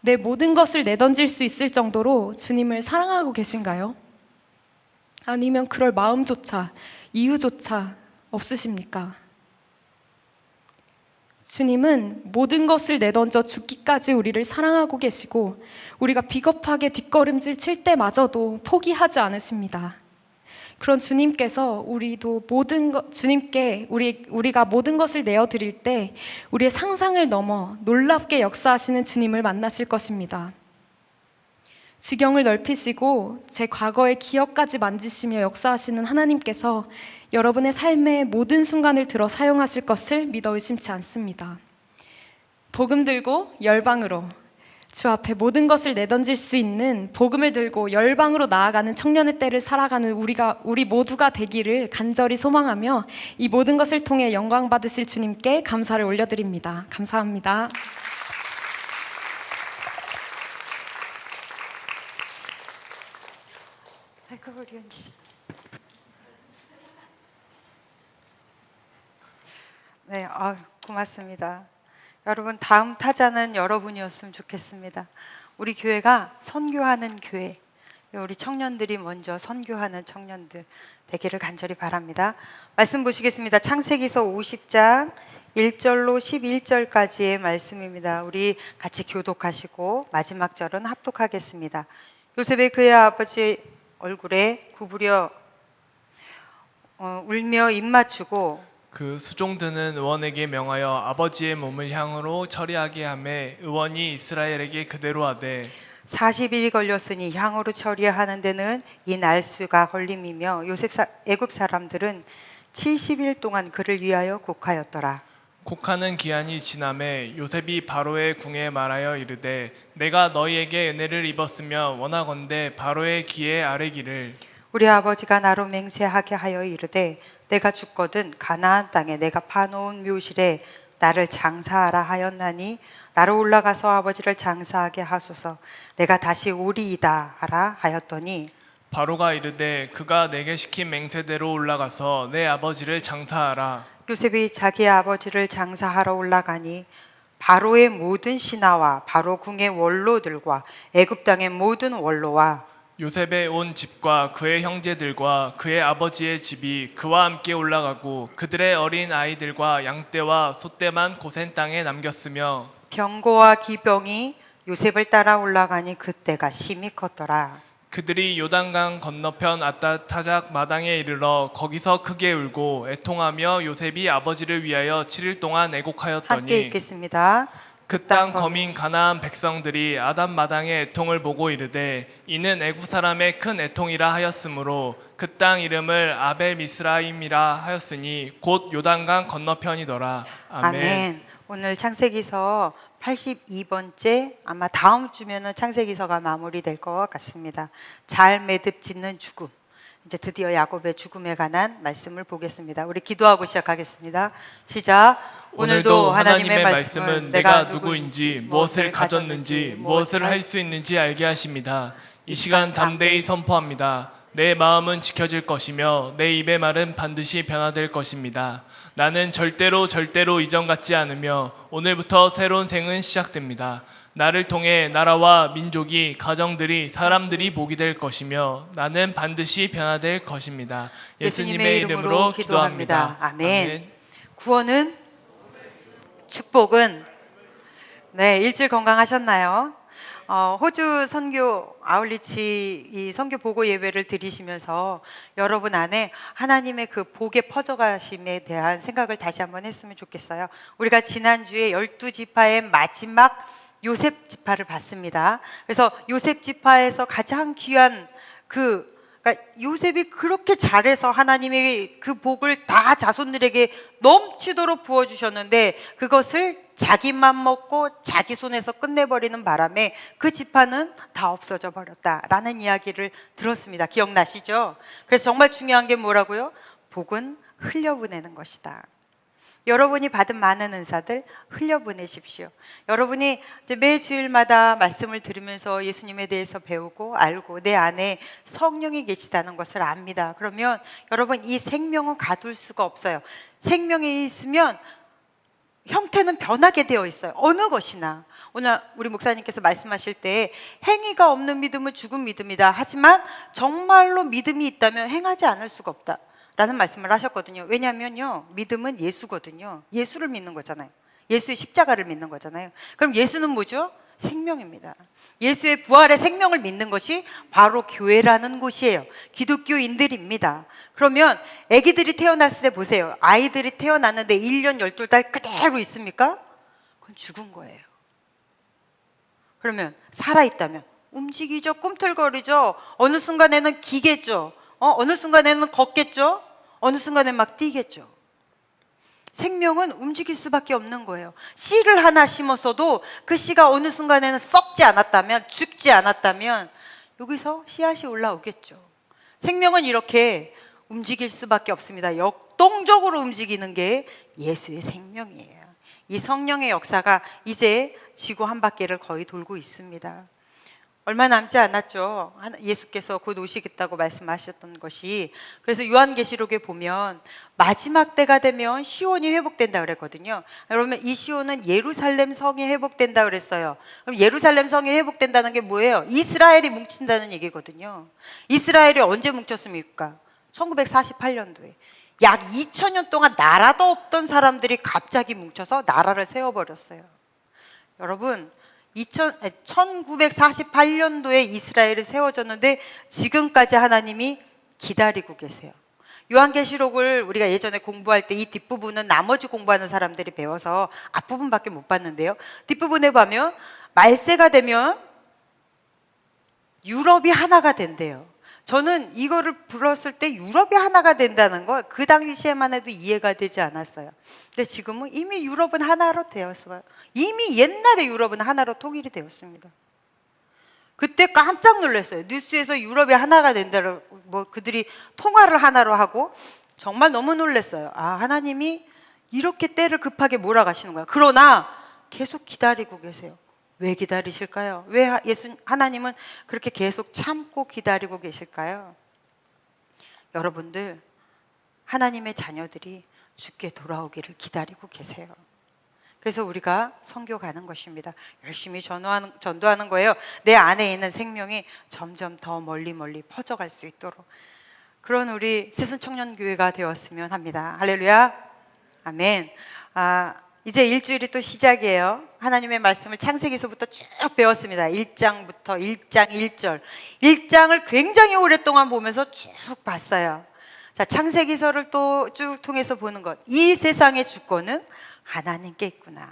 내 모든 것을 내던질 수 있을 정도로 주님을 사랑하고 계신가요? 아니면 그럴 마음조차, 이유조차 없으십니까? 주님은 모든 것을 내던져 죽기까지 우리를 사랑하고 계시고 우리가 비겁하게 뒷걸음질 칠 때마저도 포기하지 않으십니다. 그런 주님께서 우리도 주님께 우리가 모든 것을 내어드릴 때 우리의 상상을 넘어 놀랍게 역사하시는 주님을 만나실 것입니다. 지경을 넓히시고 제 과거의 기억까지 만지시며 역사하시는 하나님께서 여러분의 삶의 모든 순간을 들어 사용하실 것을 믿어 의심치 않습니다. 복음 들고 열방으로, 주 앞에 모든 것을 내던질 수 있는 복음을 들고 열방으로 나아가는 청년의 때를 살아가는 우리 모두가 되기를 간절히 소망하며 이 모든 것을 통해 영광 받으실 주님께 감사를 올려드립니다. 감사합니다. 아이고 우리 언니. 네, 고맙습니다. 여러분, 다음 타자는 여러분이었으면 좋겠습니다. 우리 교회가 선교하는 교회, 우리 청년들이 먼저 선교하는 청년들 되기를 간절히 바랍니다. 말씀 보시겠습니다. 창세기서 50장 1절로 11절까지의 말씀입니다. 우리 같이 교독하시고 마지막 절은 합독하겠습니다. 요셉의 그의 아버지 얼굴에 구부려 울며 입 맞추고 그 수종드는 의원에게 명하여 아버지의 몸을 향으로 처리하게 하매 의원이 이스라엘에게 그대로 하되 40일이 걸렸으니 향으로 처리하는 데는 이 날수가 걸림이며 애굽 사람들은 70일 동안 그를 위하여 곡하였더라. 곡하는 기한이 지남에 요셉이 바로의 궁에 말하여 이르되 내가 너희에게 은혜를 입었으며 원하건대 바로의 귀에 아뢰기를 우리 아버지가 나로 맹세하게 하여 이르되 내가 죽거든 가나안 땅에 내가 파놓은 묘실에 나를 장사하라 하였나니 나로 올라가서 아버지를 장사하게 하소서. 내가 다시 오리이다 하라 하였더니 바로가 이르되 그가 내게 시킨 맹세대로 올라가서 내 아버지를 장사하라. 요셉이 자기 아버지를 장사하러 올라가니 바로의 모든 신하와 바로 궁의 원로들과 애굽 땅의 모든 원로와 요셉의 온 집과 그의 형제들과 그의 아버지의 집이 그와 함께 올라가고 그들의 어린 아이들과 양떼와 소떼만 고센 땅에 남겼으며 병거와 기병이 요셉을 따라 올라가니 그때가 심히 컸더라. 그들이 요단강 건너편 아따타작 마당에 이르러 거기서 크게 울고 애통하며 요셉이 아버지를 위하여 7일 동안 애곡하였더니 함께 읽겠습니다. 그 땅 거민 가나안 백성들이 아담 마당의 애통을 보고 이르되 이는 애굽 사람의 큰 애통이라 하였으므로 그 땅 이름을 아벨 미스라임이라 하였으니 곧 요단강 건너편이더라. 아멘. 오늘 창세기서 82번째 아마 다음 주면은 창세기서가 마무리될 것 같습니다. 잘 매듭 짓는 죽음. 이제 드디어 야곱의 죽음에 관한 말씀을 보겠습니다. 우리 기도하고 시작하겠습니다. 시작. 오늘도 하나님의 말씀은 내가 누구인지 무엇을 가졌는지 무엇을 할 수 있는지 알게 하십니다. 이 시간 담대히 선포합니다. 내 마음은 지켜질 것이며 내 입의 말은 반드시 변화될 것입니다. 나는 절대로 이전 같지 않으며 오늘부터 새로운 생은 시작됩니다. 나를 통해 나라와 민족이, 가정들이, 사람들이 복이 될 것이며 나는 반드시 변화될 것입니다. 예수님의 이름으로 기도합니다. 아멘. 구원은? 축복은? 네, 일주일 건강하셨나요? 호주 선교 아울리치 이 선교 보고 예배를 드리시면서 여러분 안에 하나님의 그 복의 퍼져가심에 대한 생각을 다시 한번 했으면 좋겠어요. 우리가 지난주에 12지파의 마지막 요셉 지파를 봤습니다. 그래서 요셉 지파에서 가장 귀한 그러니까 요셉이 그렇게 잘해서 하나님의 그 복을 다 자손들에게 넘치도록 부어주셨는데 그것을 자기만 먹고 자기 손에서 끝내버리는 바람에 그 지파는 다 없어져 버렸다라는 이야기를 들었습니다. 기억나시죠? 그래서 정말 중요한 게 뭐라고요? 복은 흘려보내는 것이다. 여러분이 받은 많은 은사들 흘려보내십시오. 여러분이 이제 매 주일마다 말씀을 들으면서 예수님에 대해서 배우고 알고 내 안에 성령이 계시다는 것을 압니다. 그러면 여러분 이 생명은 가둘 수가 없어요. 생명이 있으면 형태는 변하게 되어 있어요. 어느 것이나. 오늘 우리 목사님께서 말씀하실 때 행위가 없는 믿음은 죽은 믿음이다. 하지만 정말로 믿음이 있다면 행하지 않을 수가 없다 라는 말씀을 하셨거든요. 왜냐하면요, 믿음은 예수거든요. 예수를 믿는 거잖아요. 예수의 십자가를 믿는 거잖아요. 그럼 예수는 뭐죠? 생명입니다. 예수의 부활의 생명을 믿는 것이 바로 교회라는 곳이에요. 기독교인들입니다. 그러면 아기들이 태어났을 때 보세요. 아이들이 태어났는데 1년 12달 그대로 있습니까? 그건 죽은 거예요. 그러면 살아있다면 움직이죠. 꿈틀거리죠. 어느 순간에는 기겠죠. 어느 순간에는 걷겠죠. 어느 순간에 막 뛰겠죠. 생명은 움직일 수밖에 없는 거예요. 씨를 하나 심었어도 그 씨가 어느 순간에는 썩지 않았다면, 죽지 않았다면 여기서 씨앗이 올라오겠죠. 생명은 이렇게 움직일 수밖에 없습니다. 역동적으로 움직이는 게 예수의 생명이에요. 이 성령의 역사가 이제 지구 한 바퀴를 거의 돌고 있습니다. 얼마 남지 않았죠. 예수께서 곧 오시겠다고 말씀하셨던 것이. 그래서 요한계시록에 보면 마지막 때가 되면 시온이 회복된다 그랬거든요. 여러분 이 시온은 예루살렘 성이 회복된다 그랬어요. 그럼 예루살렘 성이 회복된다는 게 뭐예요? 이스라엘이 뭉친다는 얘기거든요. 이스라엘이 언제 뭉쳤습니까? 1948년도에. 약 2000년 동안 나라도 없던 사람들이 갑자기 뭉쳐서 나라를 세워버렸어요. 여러분 1948년도에 이스라엘이 세워졌는데 지금까지 하나님이 기다리고 계세요. 요한계시록을 우리가 예전에 공부할 때 이 뒷부분은 나머지 공부하는 사람들이 배워서 앞부분밖에 못 봤는데요. 뒷부분에 보면 말세가 되면 유럽이 하나가 된대요. 저는 이거를 불렀을 때 유럽이 하나가 된다는 거 그 당시에만 해도 이해가 되지 않았어요. 근데 지금은 이미 유럽은 하나로 되었어요. 이미 옛날에 유럽은 하나로 통일이 되었습니다. 그때 깜짝 놀랐어요. 뉴스에서 유럽이 하나가 된다고 뭐 그들이 통화를 하나로 하고 정말 너무 놀랐어요. 아, 하나님이 이렇게 때를 급하게 몰아가시는 거야. 그러나 계속 기다리고 계세요. 왜 기다리실까요? 왜 하나님은 그렇게 계속 참고 기다리고 계실까요? 여러분들, 하나님의 자녀들이 주께 돌아오기를 기다리고 계세요. 그래서 우리가 선교 가는 것입니다. 열심히 전도하는 거예요. 내 안에 있는 생명이 점점 더 멀리 퍼져갈 수 있도록. 그런 우리 새순청년교회가 되었으면 합니다. 할렐루야. 아멘. 이제 일주일이 또 시작이에요. 하나님의 말씀을 창세기서부터 쭉 배웠습니다. 1장부터 1장 1절. 1장을 굉장히 오랫동안 보면서 쭉 봤어요. 자, 창세기서를 또 쭉 통해서 보는 것. 이 세상의 주권은 하나님께 있구나.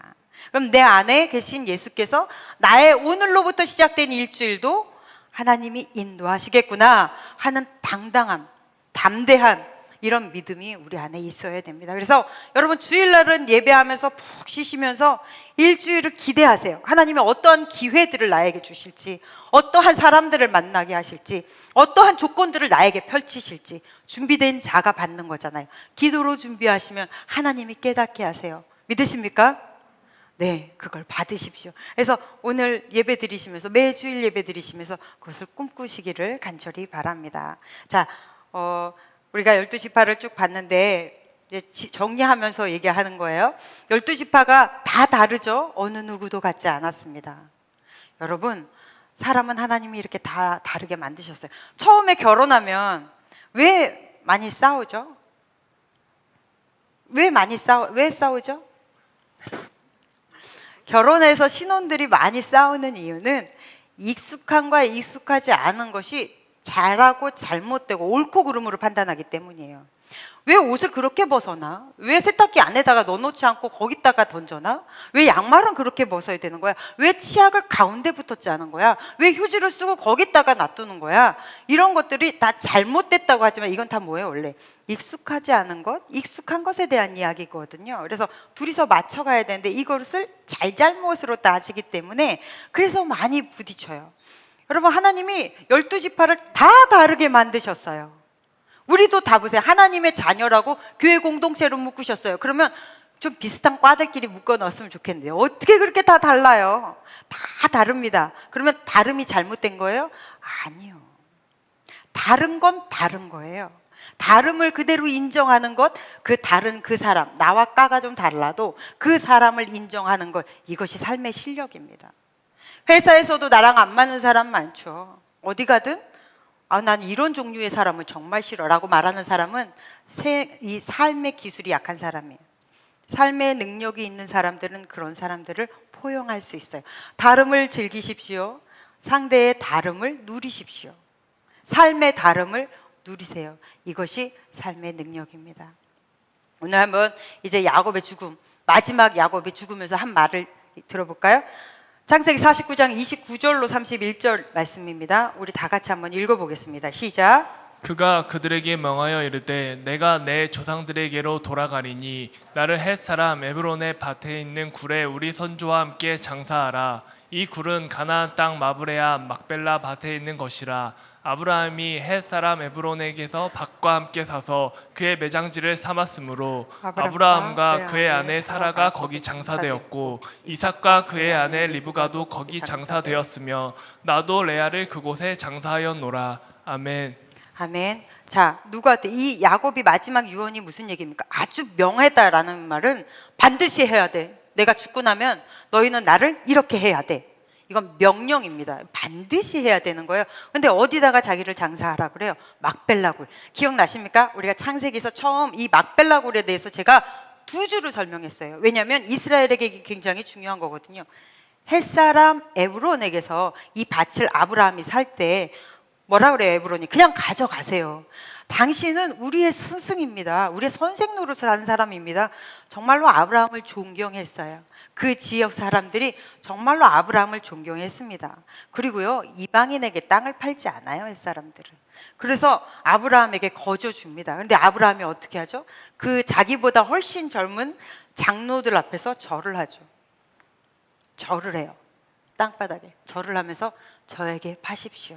그럼 내 안에 계신 예수께서 나의 오늘로부터 시작된 일주일도 하나님이 인도하시겠구나 하는 당당함, 담대한 이런 믿음이 우리 안에 있어야 됩니다. 그래서 여러분 주일날은 예배하면서 푹 쉬시면서 일주일을 기대하세요. 하나님이 어떠한 기회들을 나에게 주실지, 어떠한 사람들을 만나게 하실지, 어떠한 조건들을 나에게 펼치실지 준비된 자가 받는 거잖아요. 기도로 준비하시면 하나님이 깨닫게 하세요. 믿으십니까? 네, 그걸 받으십시오. 그래서 오늘 예배 드리시면서 매주일 예배 드리시면서 그것을 꿈꾸시기를 간절히 바랍니다. 자, 우리가 12지파를 쭉 봤는데 이제 정리하면서 얘기하는 거예요. 12지파가 다 다르죠? 어느 누구도 같지 않았습니다. 여러분, 사람은 하나님이 이렇게 다 다르게 만드셨어요. 처음에 결혼하면 왜 많이 싸우죠? 왜 싸우죠? 결혼해서 신혼들이 많이 싸우는 이유는 익숙함과 익숙하지 않은 것이 잘하고 잘못되고 옳고 그름으로 판단하기 때문이에요. 왜 옷을 그렇게 벗어나? 왜 세탁기 안에다가 넣어놓지 않고 거기다가 던져나? 왜 양말은 그렇게 벗어야 되는 거야? 왜 치약을 가운데 붙었지 않은 거야? 왜 휴지를 쓰고 거기다가 놔두는 거야? 이런 것들이 다 잘못됐다고 하지만 이건 다 뭐예요? 원래 익숙하지 않은 것, 익숙한 것에 대한 이야기거든요. 그래서 둘이서 맞춰가야 되는데 이것을 잘잘못으로 따지기 때문에 그래서 많이 부딪혀요. 여러분, 하나님이 12지파를 다 다르게 만드셨어요. 우리도 다 보세요. 하나님의 자녀라고 교회 공동체로 묶으셨어요. 그러면 좀 비슷한 과들끼리 묶어 넣었으면 좋겠는데요. 어떻게 그렇게 다 달라요? 다 다릅니다. 그러면 다름이 잘못된 거예요? 아니요. 다른 건 다른 거예요. 다름을 그대로 인정하는 것, 그 다른 그 사람, 나와 까가 좀 달라도 그 사람을 인정하는 것, 이것이 삶의 실력입니다. 회사에서도 나랑 안 맞는 사람 많죠. 어디 가든 난 이런 종류의 사람은 정말 싫어라고 말하는 사람은 이 삶의 기술이 약한 사람이에요. 삶의 능력이 있는 사람들은 그런 사람들을 포용할 수 있어요. 다름을 즐기십시오. 상대의 다름을 누리십시오. 삶의 다름을 누리세요. 이것이 삶의 능력입니다. 오늘 한번 이제 야곱의 죽음, 마지막 야곱이 죽으면서 한 말을 들어볼까요? 창세기 49장 29절로 31절 말씀입니다. 우리 다 같이 한번 읽어보겠습니다. 시작. 그가 그들에게 명하여 이르되 내가 내 조상들에게로 돌아가리니 나를 헷 사람 에브론의 밭에 있는 굴에 우리 선조와 함께 장사하라. 이 굴은 가나안 땅 마브레아 막벨라 밭에 있는 것이라. 아브라함이 헷 사람 에브론에게서 밭과 함께 사서 그의 매장지를 삼았으므로 아브라함과 그의 아내 사라가 거기 장사되었고 이삭과 그의 아내 리브가도 거기 장사되었으며 나도 레아를 그곳에 장사하였노라. 아멘. 아멘. 자, 누구한테 이 야곱이 마지막 유언이 무슨 얘기입니까? 아주 명하다라는 말은 반드시 해야 돼. 내가 죽고 나면 너희는 나를 이렇게 해야 돼. 이건 명령입니다. 반드시 해야 되는 거예요. 근데 어디다가 자기를 장사하라 그래요? 막벨라굴. 기억나십니까? 우리가 창세기에서 처음 이 막벨라굴에 대해서 제가 2주를 설명했어요. 왜냐하면 이스라엘에게 이게 굉장히 중요한 거거든요. 헷사람 에브론에게서 이 밭을 아브라함이 살 때 뭐라 그래요, 에브론이? 그냥 가져가세요. 당신은 우리의 스승입니다. 우리의 선생 노릇을 한 사람입니다. 정말로 아브라함을 존경했어요. 그 지역 사람들이 정말로 아브라함을 존경했습니다. 그리고요, 이방인에게 땅을 팔지 않아요, 이 사람들은. 그래서 아브라함에게 거저 줍니다. 그런데 아브라함이 어떻게 하죠? 그 자기보다 훨씬 젊은 장로들 앞에서 절을 하죠. 절을 해요. 땅바닥에 절을 하면서 저에게 파십시오.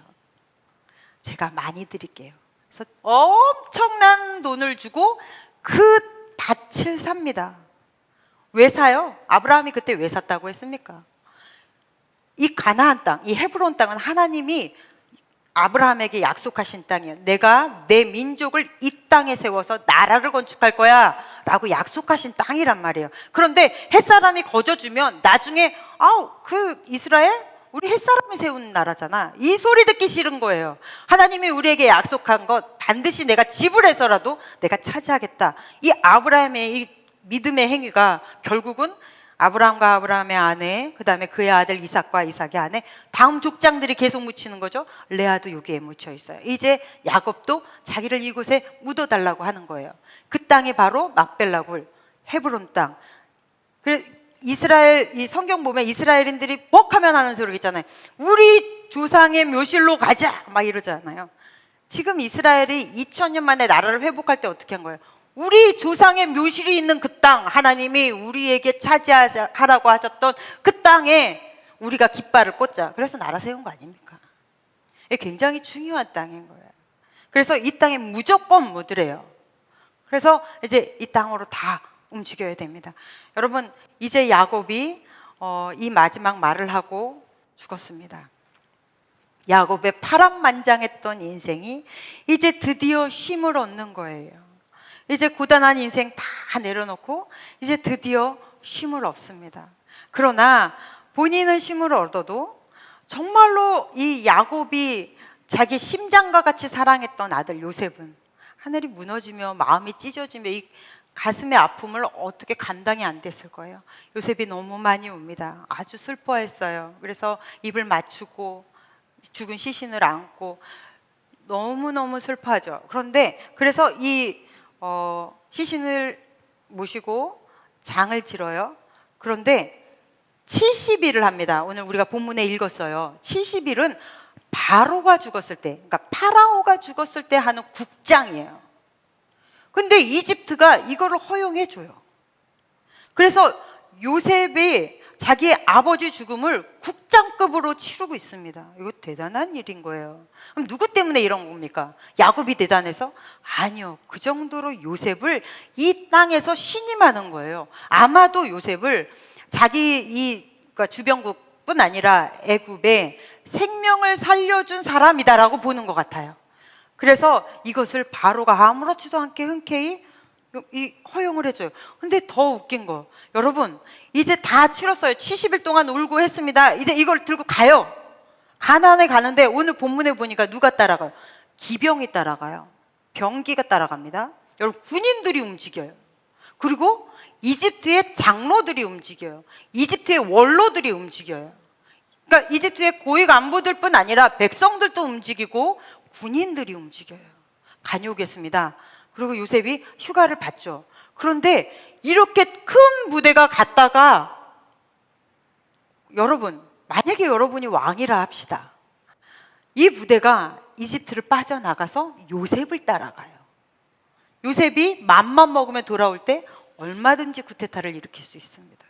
제가 많이 드릴게요. 그래서 엄청난 돈을 주고 그 밭을 삽니다. 왜 사요? 아브라함이 그때 왜 샀다고 했습니까? 이 가나안 땅, 이 헤브론 땅은 하나님이 아브라함에게 약속하신 땅이에요. 내가 내 민족을 이 땅에 세워서 나라를 건축할 거야 라고 약속하신 땅이란 말이에요. 그런데 햇사람이 거저주면 나중에 그 이스라엘? 우리 햇사람이 세운 나라잖아. 이 소리 듣기 싫은 거예요. 하나님이 우리에게 약속한 것 반드시 내가 지불해서라도 내가 차지하겠다. 이 아브라함의 이 믿음의 행위가 결국은 아브라함과 아브라함의 아내, 그 다음에 그의 아들 이삭과 이삭의 아내, 다음 족장들이 계속 묻히는 거죠. 레아도 여기에 묻혀 있어요. 이제 야곱도 자기를 이곳에 묻어달라고 하는 거예요. 그 땅이 바로 막벨라굴, 헤브론 땅. 그래서 이스라엘, 이 성경 보면 이스라엘인들이 뻑하면 하는 소리 있잖아요. 우리 조상의 묘실로 가자 막 이러잖아요. 지금 이스라엘이 2000년 만에 나라를 회복할 때 어떻게 한 거예요? 우리 조상의 묘실이 있는 그 땅, 하나님이 우리에게 차지하라고 하셨던 그 땅에 우리가 깃발을 꽂자. 그래서 나라 세운 거 아닙니까? 이게 굉장히 중요한 땅인 거예요. 그래서 이 땅에 무조건 묻으래요. 그래서 이제 이 땅으로 다 움직여야 됩니다. 여러분, 이제 야곱이 이 마지막 말을 하고 죽었습니다. 야곱의 파란만장했던 인생이 이제 드디어 쉼을 얻는 거예요. 이제 고단한 인생 다 내려놓고 이제 드디어 쉼을 얻습니다. 그러나 본인은 쉼을 얻어도 정말로 이 야곱이 자기 심장과 같이 사랑했던 아들 요셉은 하늘이 무너지며 마음이 찢어지며 이 가슴의 아픔을 어떻게 감당이 안 됐을 거예요. 요셉이 너무 많이 웁니다. 아주 슬퍼했어요. 그래서 입을 맞추고 죽은 시신을 안고 너무너무 슬퍼하죠. 그런데 그래서 이 시신을 모시고 장을 치러요. 그런데 70일을 합니다. 오늘 우리가 본문에 읽었어요. 70일은 바로가 죽었을 때, 그러니까 파라오가 죽었을 때 하는 국장이에요. 근데 이집트가 이거를 허용해 줘요. 그래서 요셉이 자기 아버지 죽음을 국장급으로 치르고 있습니다. 이거 대단한 일인 거예요. 그럼 누구 때문에 이런 겁니까? 야곱이 대단해서? 아니요. 그 정도로 요셉을 이 땅에서 신임하는 거예요. 아마도 요셉을 자기 그러니까 주변국뿐 아니라 애굽에 생명을 살려준 사람이다라고 보는 것 같아요. 그래서 이것을 바로가 아무렇지도 않게 흔쾌히 허용을 해줘요. 근데 더 웃긴 거, 여러분 이제 다 치렀어요. 70일 동안 울고 했습니다. 이제 이걸 들고 가요. 가나안에 가는데 오늘 본문에 보니까 누가 따라가요? 기병이 따라가요. 병기가 따라갑니다. 여러분, 군인들이 움직여요. 그리고 이집트의 장로들이 움직여요. 이집트의 원로들이 움직여요. 그러니까 이집트의 고위 간부들뿐 아니라 백성들도 움직이고 군인들이 움직여요. 다녀오겠습니다. 그리고 요셉이 휴가를 받죠. 그런데 이렇게 큰 부대가 갔다가, 여러분, 만약에 여러분이 왕이라 합시다. 이 부대가 이집트를 빠져나가서 요셉을 따라가요. 요셉이 맘만 먹으면 돌아올 때 얼마든지 쿠데타를 일으킬 수 있습니다.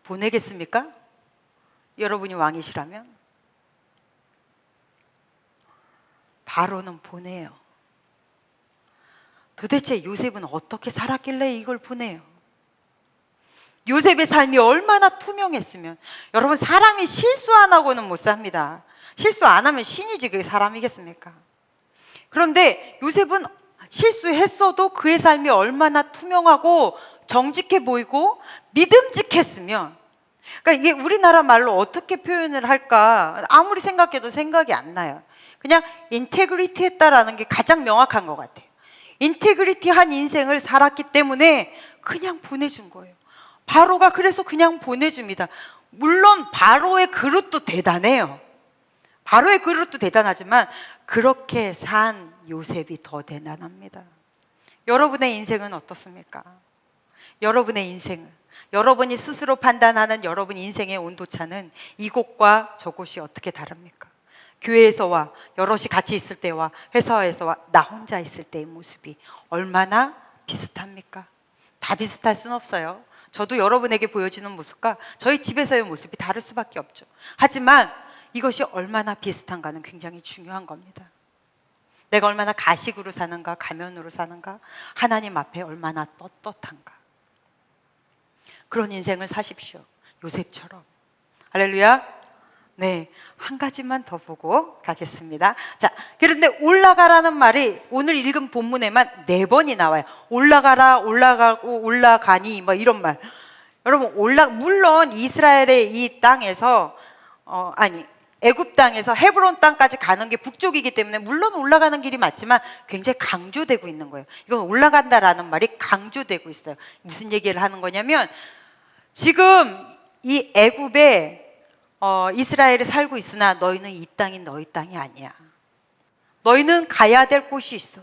보내겠습니까? 여러분이 왕이시라면? 바로는 보내요. 도대체 요셉은 어떻게 살았길래 이걸 보내요? 요셉의 삶이 얼마나 투명했으면. 여러분, 사람이 실수 안 하고는 못 삽니다. 실수 안 하면 신이지 그게 사람이겠습니까? 그런데 요셉은 실수했어도 그의 삶이 얼마나 투명하고 정직해 보이고 믿음직했으면, 그러니까 이게 우리나라 말로 어떻게 표현을 할까 아무리 생각해도 생각이 안 나요. 그냥 인테그리티 했다라는 게 가장 명확한 것 같아요. 인테그리티한 인생을 살았기 때문에 그냥 보내준 거예요. 바로가 그래서 그냥 보내줍니다. 물론 바로의 그릇도 대단해요. 바로의 그릇도 대단하지만 그렇게 산 요셉이 더 대단합니다. 여러분의 인생은 어떻습니까? 여러분의 인생은, 여러분이 스스로 판단하는 여러분 인생의 온도차는 이곳과 저곳이 어떻게 다릅니까? 교회에서와 여럿이 같이 있을 때와 회사에서와 나 혼자 있을 때의 모습이 얼마나 비슷합니까? 다 비슷할 수는 없어요. 저도 여러분에게 보여지는 모습과 저희 집에서의 모습이 다를 수밖에 없죠. 하지만 이것이 얼마나 비슷한가는 굉장히 중요한 겁니다. 내가 얼마나 가식으로 사는가, 가면으로 사는가, 하나님 앞에 얼마나 떳떳한가. 그런 인생을 사십시오. 요셉처럼. 할렐루야. 네, 한 가지만 더 보고 가겠습니다. 자, 그런데 올라가라는 말이 오늘 읽은 본문에만 4번이 나와요. 올라가라, 올라가고, 올라가니, 뭐 이런 말. 여러분, 물론 이스라엘의 이 땅에서, 애굽 땅에서 헤브론 땅까지 가는 게 북쪽이기 때문에 물론 올라가는 길이 맞지만 굉장히 강조되고 있는 거예요. 이건 올라간다라는 말이 강조되고 있어요. 무슨 얘기를 하는 거냐면 지금 이 애굽에 이스라엘에 살고 있으나 너희는 이 땅이 너희 땅이 아니야. 너희는 가야 될 곳이 있어.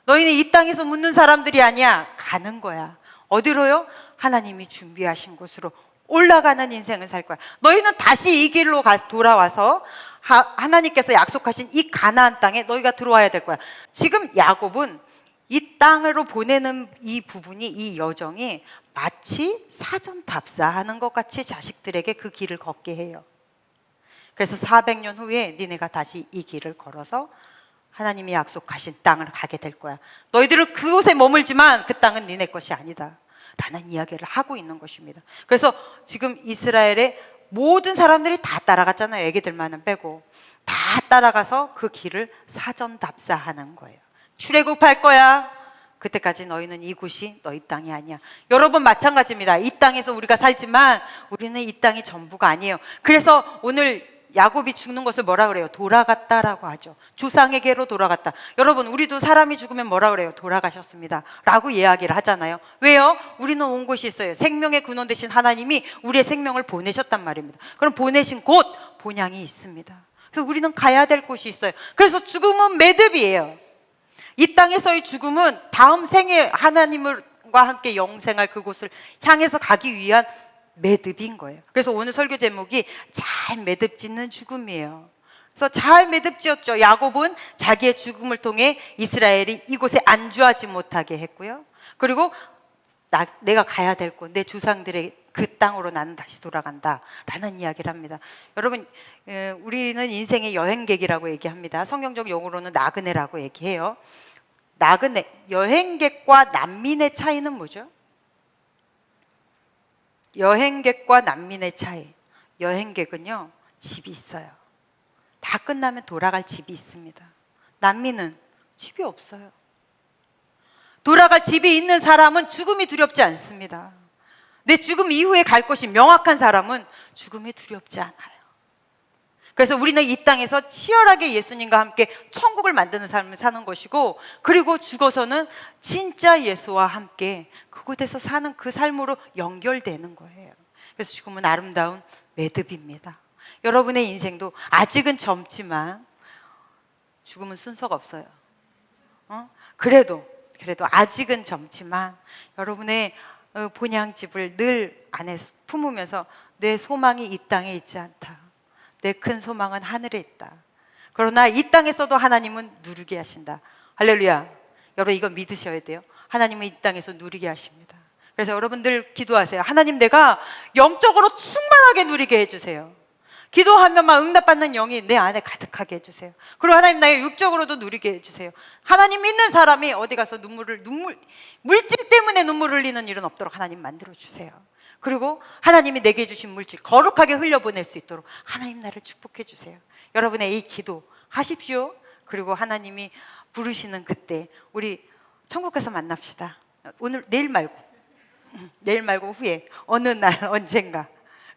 너희는 이 땅에서 묻는 사람들이 아니야. 가는 거야. 어디로요? 하나님이 준비하신 곳으로 올라가는 인생을 살 거야. 너희는 다시 이 길로 돌아와서 하나님께서 약속하신 이 가나안 땅에 너희가 들어와야 될 거야. 지금 야곱은 이 땅으로 보내는 이 부분이, 이 여정이 마치 사전 답사하는 것 같이 자식들에게 그 길을 걷게 해요. 그래서 400년 후에 니네가 다시 이 길을 걸어서 하나님이 약속하신 땅을 가게 될 거야. 너희들은 그곳에 머물지만 그 땅은 니네 것이 아니다 라는 이야기를 하고 있는 것입니다. 그래서 지금 이스라엘의 모든 사람들이 다 따라갔잖아요. 애기들만은 빼고 다 따라가서 그 길을 사전 답사하는 거예요. 출애굽할 거야. 그때까지 너희는 이곳이 너희 땅이 아니야. 여러분 마찬가지입니다. 이 땅에서 우리가 살지만 우리는 이 땅이 전부가 아니에요. 그래서 오늘 야곱이 죽는 것을 뭐라 그래요? 돌아갔다라고 하죠. 조상에게로 돌아갔다. 여러분, 우리도 사람이 죽으면 뭐라 그래요? 돌아가셨습니다 라고 이야기를 하잖아요. 왜요? 우리는 온 곳이 있어요. 생명의 근원 되신 하나님이 우리의 생명을 보내셨단 말입니다. 그럼 보내신 곳, 본향이 있습니다. 그래서 우리는 가야 될 곳이 있어요. 그래서 죽음은 매듭이에요. 이 땅에서의 죽음은 다음 생에 하나님과 함께 영생할 그곳을 향해서 가기 위한 매듭인 거예요. 그래서 오늘 설교 제목이 잘 매듭 짓는 죽음이에요. 그래서 잘 매듭 지었죠. 야곱은 자기의 죽음을 통해 이스라엘이 이곳에 안주하지 못하게 했고요. 그리고 내가 가야 될 곳, 내 조상들의 그 땅으로 나는 다시 돌아간다 라는 이야기를 합니다. 여러분, 우리는 인생의 여행객이라고 얘기합니다. 성경적 용어로는 나그네라고 얘기해요. 나그네, 여행객과 난민의 차이는 뭐죠? 여행객과 난민의 차이. 여행객은요, 집이 있어요. 다 끝나면 돌아갈 집이 있습니다. 난민은 집이 없어요. 돌아갈 집이 있는 사람은 죽음이 두렵지 않습니다. 내 죽음 이후에 갈 곳이 명확한 사람은 죽음이 두렵지 않아요. 그래서 우리는 이 땅에서 치열하게 예수님과 함께 천국을 만드는 삶을 사는 것이고, 그리고 죽어서는 진짜 예수와 함께 그곳에서 사는 그 삶으로 연결되는 거예요. 그래서 죽음은 아름다운 매듭입니다. 여러분의 인생도 아직은 젊지만 죽음은 순서가 없어요. 그래도 아직은 젊지만 여러분의 본향집을 늘 안에 품으면서 내 소망이 이 땅에 있지 않다. 내 큰 소망은 하늘에 있다. 그러나 이 땅에서도 하나님은 누리게 하신다. 할렐루야. 여러분 이거 믿으셔야 돼요. 하나님은 이 땅에서 누리게 하십니다. 그래서 여러분들 기도하세요. 하나님, 내가 영적으로 충만하게 누리게 해주세요. 기도하면 막 응답받는 영이 내 안에 가득하게 해주세요. 그리고 하나님, 나의 육적으로도 누리게 해주세요. 하나님 믿는 사람이 어디 가서 물질 때문에 눈물 흘리는 일은 없도록 하나님 만들어주세요. 그리고 하나님이 내게 주신 물질 거룩하게 흘려보낼 수 있도록 하나님 나를 축복해 주세요. 여러분의 이 기도 하십시오. 그리고 하나님이 부르시는 그때 우리 천국 가서 만납시다. 내일 말고 후에 어느 날 언젠가.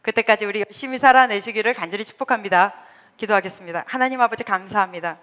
그때까지 우리 열심히 살아내시기를 간절히 축복합니다. 기도하겠습니다. 하나님 아버지 감사합니다.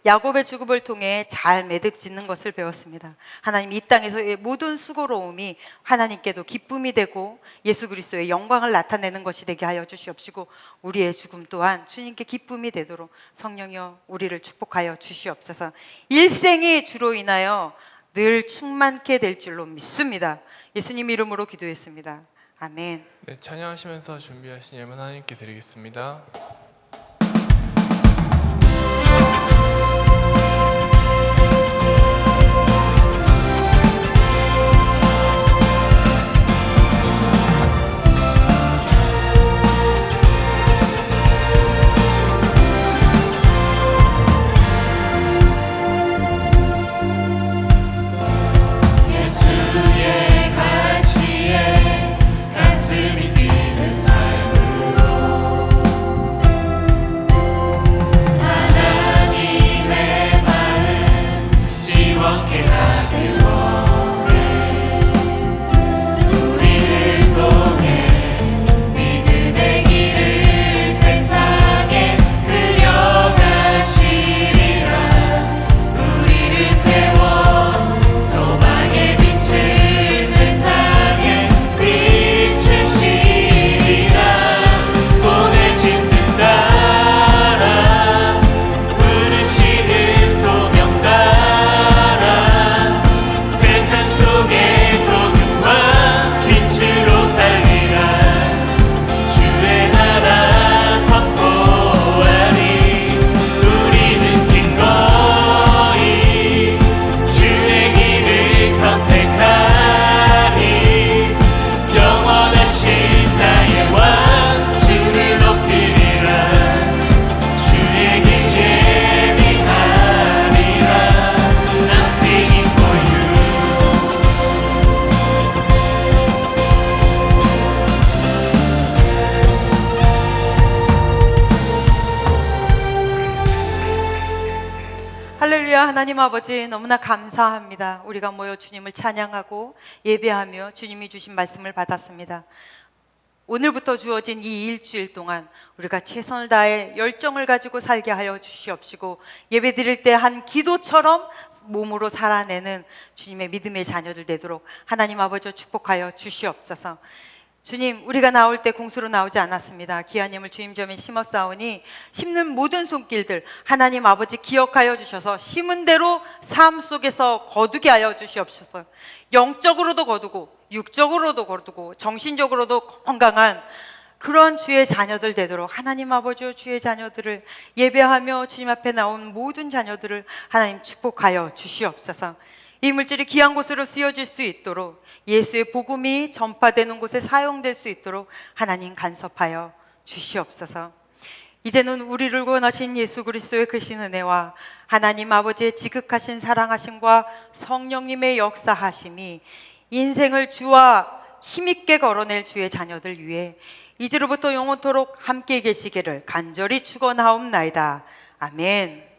야곱의 죽음을 통해 잘 매듭 짓는 것을 배웠습니다. 하나님 이 땅에서의 모든 수고로움이 하나님께도 기쁨이 되고 예수 그리스도의 영광을 나타내는 것이 되게 하여 주시옵시고 우리의 죽음 또한 주님께 기쁨이 되도록 성령이여 우리를 축복하여 주시옵소서. 일생이 주로 인하여 늘 충만케 될 줄로 믿습니다. 예수님 이름으로 기도했습니다. 아멘. 네, 찬양하시면서 준비하신 예물 하나님께 드리겠습니다. 예수의 가치에 가슴이 뛰는 삶으로 하나님의 마음 시원케 하길 원해. 우리를 통해 믿음의 길을 세상에 그려가시리라. 우리를 세워 소망의 빛을 세상에 비추시리라. 보내신 뜻 따라 부르시는 소명 따라 세상 속의 소금과 빛으로 살리라. 주의 나라 선포하리. 우리는 기꺼이 주의 길을 선택하리. 영원하신 나의 왕 주를 높이리라. 주의 길 예비하리라. I'm singing for you. 할렐루야. 하나님 아버지 너무나 감사합니다. 우리가 모여 주님을 찬양하고 예배하며 주님이 주신 말씀을 받았습니다. 오늘부터 주어진 이 일주일 동안 우리가 최선을 다해 열정을 가지고 살게 하여 주시옵시고 예배 드릴 때 한 기도처럼 몸으로 살아내는 주님의 믿음의 자녀들 되도록 하나님 아버지 축복하여 주시옵소서. 주님, 우리가 나올 때 공수로 나오지 않았습니다. 기아님을 주임점에 심었사오니 심는 모든 손길들 하나님 아버지 기억하여 주셔서 심은 대로 삶 속에서 거두게 하여 주시옵소서. 영적으로도 거두고 육적으로도 거두고 정신적으로도 건강한 그런 주의 자녀들 되도록 하나님 아버지 주의 자녀들을 예배하며 주님 앞에 나온 모든 자녀들을 하나님 축복하여 주시옵소서. 이 물질이 귀한 곳으로 쓰여질 수 있도록 예수의 복음이 전파되는 곳에 사용될 수 있도록 하나님 간섭하여 주시옵소서. 이제는 우리를 구원하신 예수 그리스도의 크신 은혜와 하나님 아버지의 지극하신 사랑하심과 성령님의 역사하심이 인생을 주와 힘있게 걸어낼 주의 자녀들 위해 이제로부터 영원토록 함께 계시기를 간절히 축원하옵나이다. 아멘.